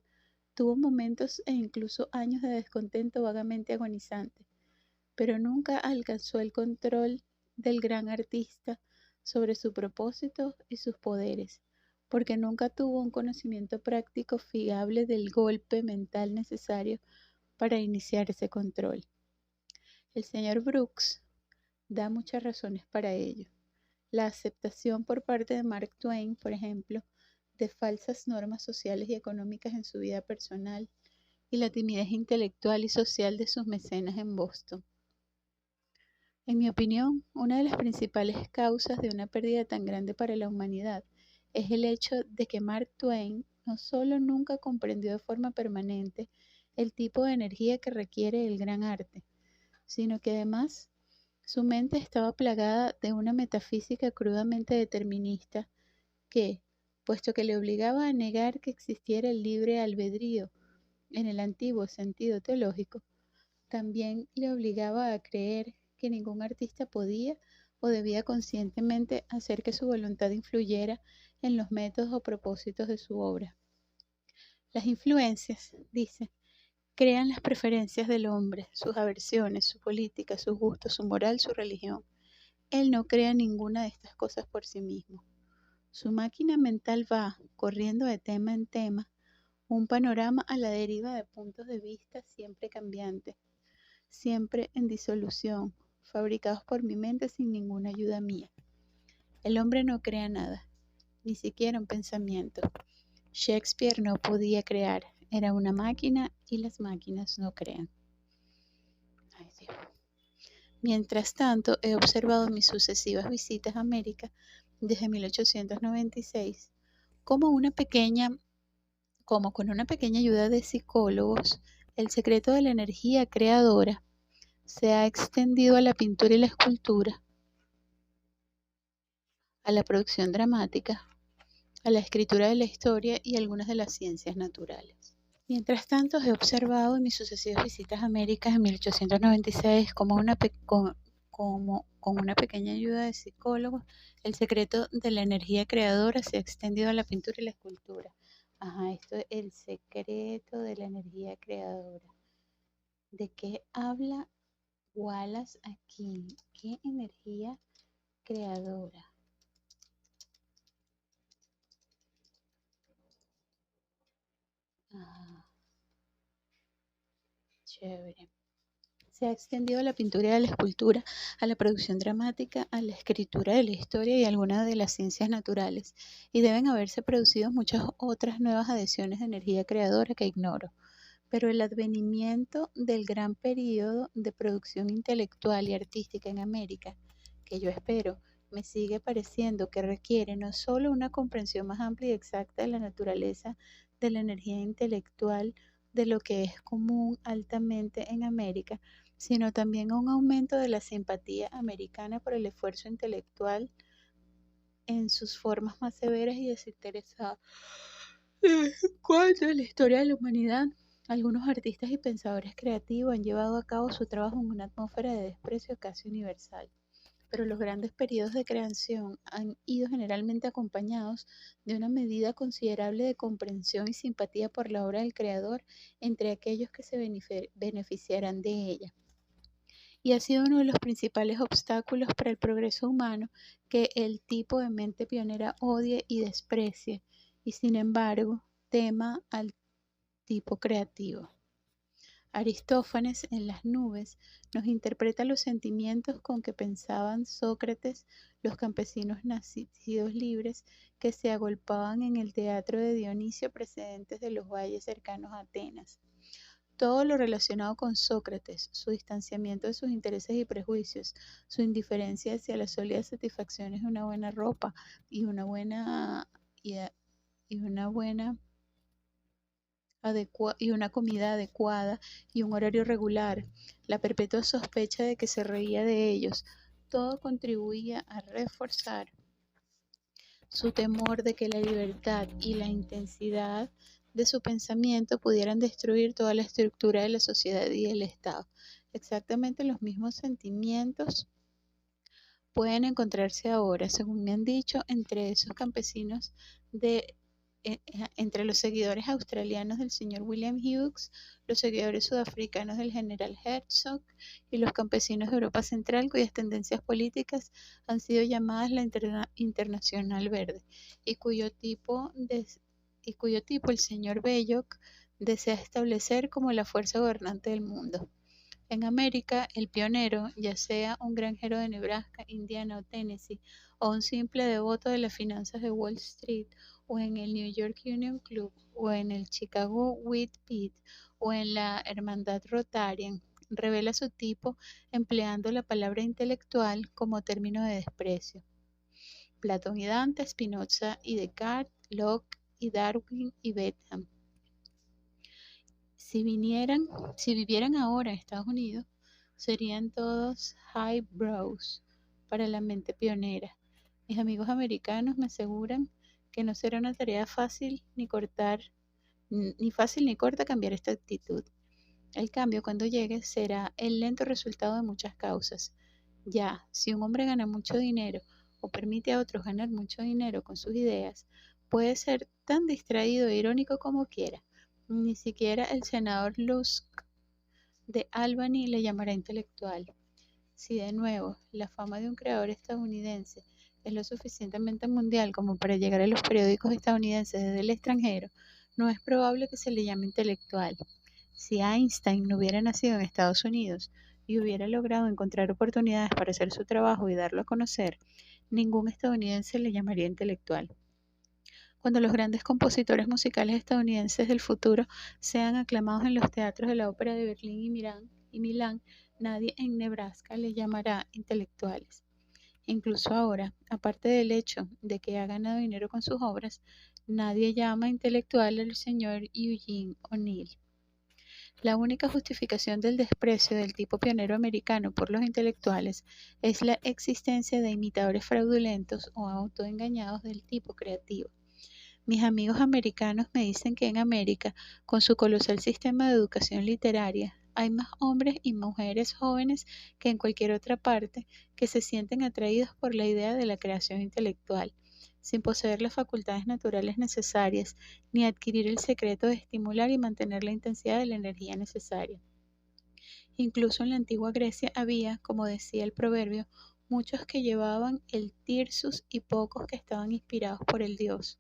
[SPEAKER 1] tuvo momentos e incluso años de descontento vagamente agonizante, pero nunca alcanzó el control del gran artista sobre su propósito y sus poderes, porque nunca tuvo un conocimiento práctico fiable del golpe mental necesario para iniciar ese control. El señor Brooks da muchas razones para ello. La aceptación por parte de Mark Twain, por ejemplo, de falsas normas sociales y económicas en su vida personal y la timidez intelectual y social de sus mecenas en Boston. En mi opinión, una de las principales causas de una pérdida tan grande para la humanidad es el hecho de que Mark Twain no solo nunca comprendió de forma permanente el tipo de energía que requiere el gran arte, sino que además su mente estaba plagada de una metafísica crudamente determinista que, puesto que le obligaba a negar que existiera el libre albedrío en el antiguo sentido teológico, también le obligaba a creer que ningún artista podía o debía conscientemente hacer que su voluntad influyera en los métodos o propósitos de su obra. Las influencias, dice, crean las preferencias del hombre, sus aversiones, su política, sus gustos, su moral, su religión. Él no crea ninguna de estas cosas por sí mismo. Su máquina mental va, corriendo de tema en tema, un panorama a la deriva de puntos de vista siempre cambiantes, siempre en disolución, fabricados por mi mente sin ninguna ayuda mía. El hombre no crea nada, ni siquiera un pensamiento. Shakespeare no podía crear, era una máquina y las máquinas no crean. Ay, Dios. Mientras tanto, he observado en mis sucesivas visitas a América desde 1896 como con una pequeña ayuda de psicólogos, el secreto de la energía creadora se ha extendido a la pintura y la escultura, a la producción dramática, a la escritura de la historia y algunas de las ciencias naturales. Mientras tanto, he observado en mis sucesivas visitas a América en 1896 con una pequeña ayuda de psicólogos, el secreto de la energía creadora se ha extendido a la pintura y la escultura. Ajá, esto es el secreto de la energía creadora. ¿De qué habla Wallace aquí? ¿Qué energía creadora? Ah, chévere. Se ha extendido a la pintura y a la escultura, a la producción dramática, a la escritura de la historia y a algunas de las ciencias naturales, y deben haberse producido muchas otras nuevas adhesiones de energía creadora que ignoro. Pero el advenimiento del gran período de producción intelectual y artística en América, que yo espero me sigue pareciendo que requiere no solo una comprensión más amplia y exacta de la naturaleza de la energía intelectual de lo que es común altamente en América, sino también un aumento de la simpatía americana por el esfuerzo intelectual en sus formas más severas y desinteresadas. En cuanto a la historia de la humanidad, algunos artistas y pensadores creativos han llevado a cabo su trabajo en una atmósfera de desprecio casi universal, pero los grandes periodos de creación han ido generalmente acompañados de una medida considerable de comprensión y simpatía por la obra del creador entre aquellos que se beneficiarán de ella. Y ha sido uno de los principales obstáculos para el progreso humano que el tipo de mente pionera odie y desprecie, y sin embargo tema al tipo creativo. Aristófanes en Las nubes nos interpreta los sentimientos con que pensaban Sócrates los campesinos nacidos libres que se agolpaban en el teatro de Dionisio procedentes de los valles cercanos a Atenas. Todo lo relacionado con Sócrates, su distanciamiento de sus intereses y prejuicios, su indiferencia hacia las sólidas satisfacciones de una buena ropa y una buena y una comida adecuada y un horario regular, la perpetua sospecha de que se reía de ellos, todo contribuía a reforzar su temor de que la libertad y la intensidad de su pensamiento pudieran destruir toda la estructura de la sociedad y el Estado. Exactamente los mismos sentimientos pueden encontrarse ahora, según me han dicho, entre esos campesinos entre los seguidores australianos del señor William Hughes, los seguidores sudafricanos del general Hertzog y los campesinos de Europa Central, cuyas tendencias políticas han sido llamadas la Internacional Verde, y cuyo tipo el señor Belloc desea establecer como la fuerza gobernante del mundo. En América, el pionero, ya sea un granjero de Nebraska, Indiana o Tennessee, o un simple devoto de las finanzas de Wall Street, o en el New York Union Club, o en el Chicago Wheat Pit, o en la Hermandad Rotarian, revela su tipo empleando la palabra intelectual como término de desprecio. Platón y Dante, Spinoza y Descartes, Locke y Darwin y Bentham. Si vivieran ahora en Estados Unidos, serían todos highbrows para la mente pionera. Mis amigos americanos me aseguran que no será una tarea fácil ni corta cambiar esta actitud. El cambio, cuando llegue, será el lento resultado de muchas causas. Ya, si un hombre gana mucho dinero o permite a otros ganar mucho dinero con sus ideas, puede ser tan distraído e irónico como quiera. Ni siquiera el senador Lusk de Albany le llamará intelectual. Si de nuevo la fama de un creador estadounidense es lo suficientemente mundial como para llegar a los periódicos estadounidenses desde el extranjero, no es probable que se le llame intelectual. Si Einstein no hubiera nacido en Estados Unidos y hubiera logrado encontrar oportunidades para hacer su trabajo y darlo a conocer, ningún estadounidense le llamaría intelectual. Cuando los grandes compositores musicales estadounidenses del futuro sean aclamados en los teatros de la ópera de Berlín y Milán, nadie en Nebraska les llamará intelectuales. Incluso ahora, aparte del hecho de que ha ganado dinero con sus obras, nadie llama intelectual al señor Eugene O'Neill. La única justificación del desprecio del tipo pionero americano por los intelectuales es la existencia de imitadores fraudulentos o autoengañados del tipo creativo. Mis amigos americanos me dicen que en América, con su colosal sistema de educación literaria, hay más hombres y mujeres jóvenes que en cualquier otra parte que se sienten atraídos por la idea de la creación intelectual, sin poseer las facultades naturales necesarias, ni adquirir el secreto de estimular y mantener la intensidad de la energía necesaria. Incluso en la antigua Grecia había, como decía el proverbio, muchos que llevaban el tirsus y pocos que estaban inspirados por el dios.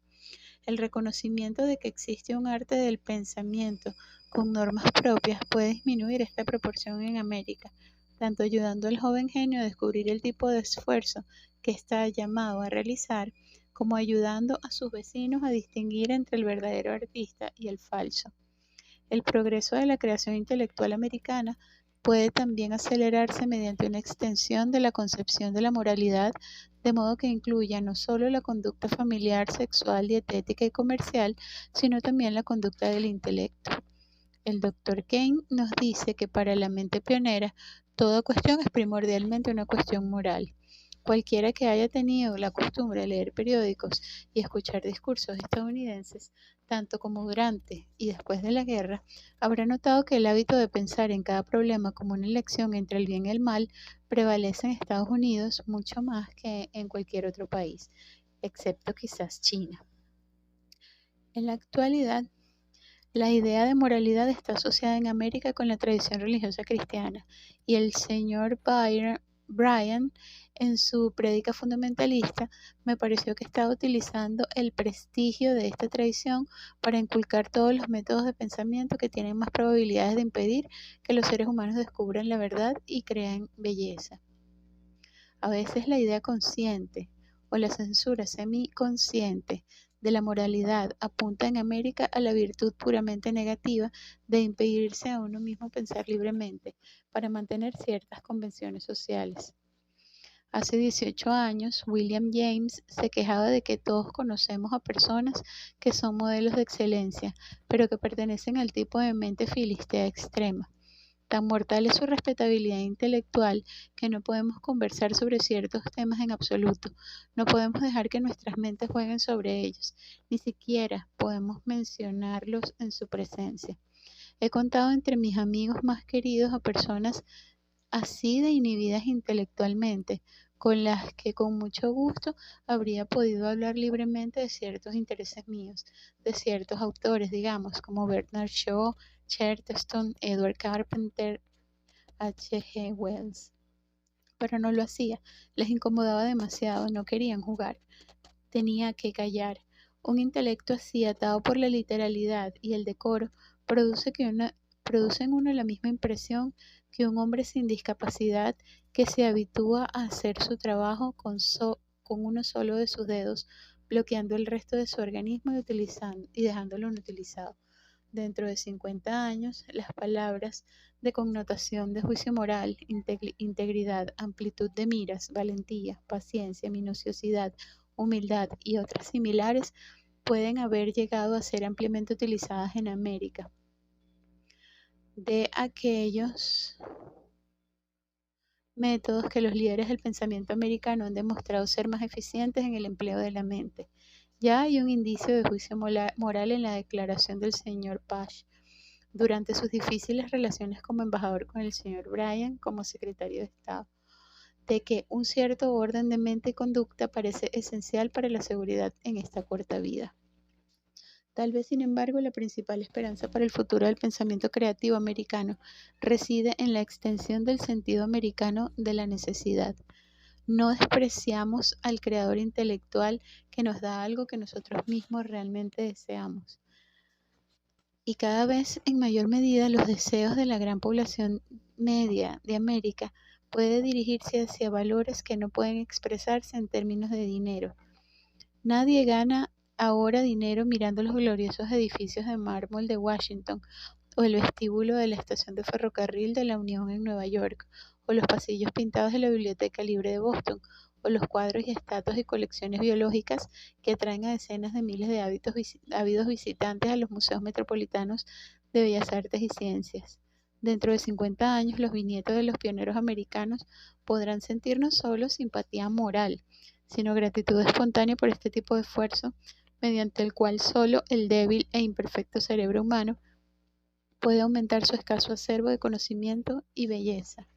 [SPEAKER 1] El reconocimiento de que existe un arte del pensamiento con normas propias puede disminuir esta proporción en América, tanto ayudando al joven genio a descubrir el tipo de esfuerzo que está llamado a realizar, como ayudando a sus vecinos a distinguir entre el verdadero artista y el falso. El progreso de la creación intelectual americana puede también acelerarse mediante una extensión de la concepción de la moralidad de modo que incluya no solo la conducta familiar, sexual, dietética y comercial, sino también la conducta del intelecto. El Dr. Kane nos dice que para la mente pionera, toda cuestión es primordialmente una cuestión moral. Cualquiera que haya tenido la costumbre de leer periódicos y escuchar discursos estadounidenses, tanto como durante y después de la guerra, habrá notado que el hábito de pensar en cada problema como una elección entre el bien y el mal prevalece en Estados Unidos mucho más que en cualquier otro país, excepto quizás China. En la actualidad, la idea de moralidad está asociada en América con la tradición religiosa cristiana, y el señor Bryan, en su prédica fundamentalista, me pareció que estaba utilizando el prestigio de esta tradición para inculcar todos los métodos de pensamiento que tienen más probabilidades de impedir que los seres humanos descubran la verdad y crean belleza. A veces la idea consciente o la censura semiconsciente de la moralidad apunta en América a la virtud puramente negativa de impedirse a uno mismo pensar libremente para mantener ciertas convenciones sociales. Hace 18 años, William James se quejaba de que todos conocemos a personas que son modelos de excelencia, pero que pertenecen al tipo de mente filistea extrema. Tan mortal es su respetabilidad intelectual que no podemos conversar sobre ciertos temas en absoluto, no podemos dejar que nuestras mentes jueguen sobre ellos, ni siquiera podemos mencionarlos en su presencia. He contado entre mis amigos más queridos a personas así de inhibidas intelectualmente, con las que con mucho gusto habría podido hablar libremente de ciertos intereses míos, de ciertos autores, digamos, como Bernard Shaw, Chesterton, Edward Carpenter, H. G. Wells. Pero no lo hacía, les incomodaba demasiado, no querían jugar. Tenía que callar. Un intelecto así, atado por la literalidad y el decoro, produce en uno la misma impresión que un hombre sin discapacidad que se habitúa a hacer su trabajo con uno solo de sus dedos, bloqueando el resto de su organismo y dejándolo inutilizado. Dentro de 50 años, las palabras de connotación de juicio moral, integridad, amplitud de miras, valentía, paciencia, minuciosidad, humildad y otras similares pueden haber llegado a ser ampliamente utilizadas en América. De aquellos métodos que los líderes del pensamiento americano han demostrado ser más eficientes en el empleo de la mente. Ya hay un indicio de juicio moral en la declaración del señor Pash durante sus difíciles relaciones como embajador con el señor Bryan como secretario de Estado, de que un cierto orden de mente y conducta parece esencial para la seguridad en esta corta vida. Tal vez, sin embargo, la principal esperanza para el futuro del pensamiento creativo americano reside en la extensión del sentido americano de la necesidad. No despreciamos al creador intelectual que nos da algo que nosotros mismos realmente deseamos. Y cada vez en mayor medida los deseos de la gran población media de América puede dirigirse hacia valores que no pueden expresarse en términos de dinero. Nadie gana ahora dinero mirando los gloriosos edificios de mármol de Washington, o el vestíbulo de la estación de ferrocarril de la Unión en Nueva York, o los pasillos pintados de la Biblioteca Libre de Boston, o los cuadros y estatuas y colecciones biológicas que atraen a decenas de miles de ávidos visitantes a los museos metropolitanos de Bellas Artes y Ciencias. Dentro de 50 años, los bisnietos de los pioneros americanos podrán sentir no solo simpatía moral, sino gratitud espontánea por este tipo de esfuerzo, mediante el cual solo el débil e imperfecto cerebro humano puede aumentar su escaso acervo de conocimiento y belleza.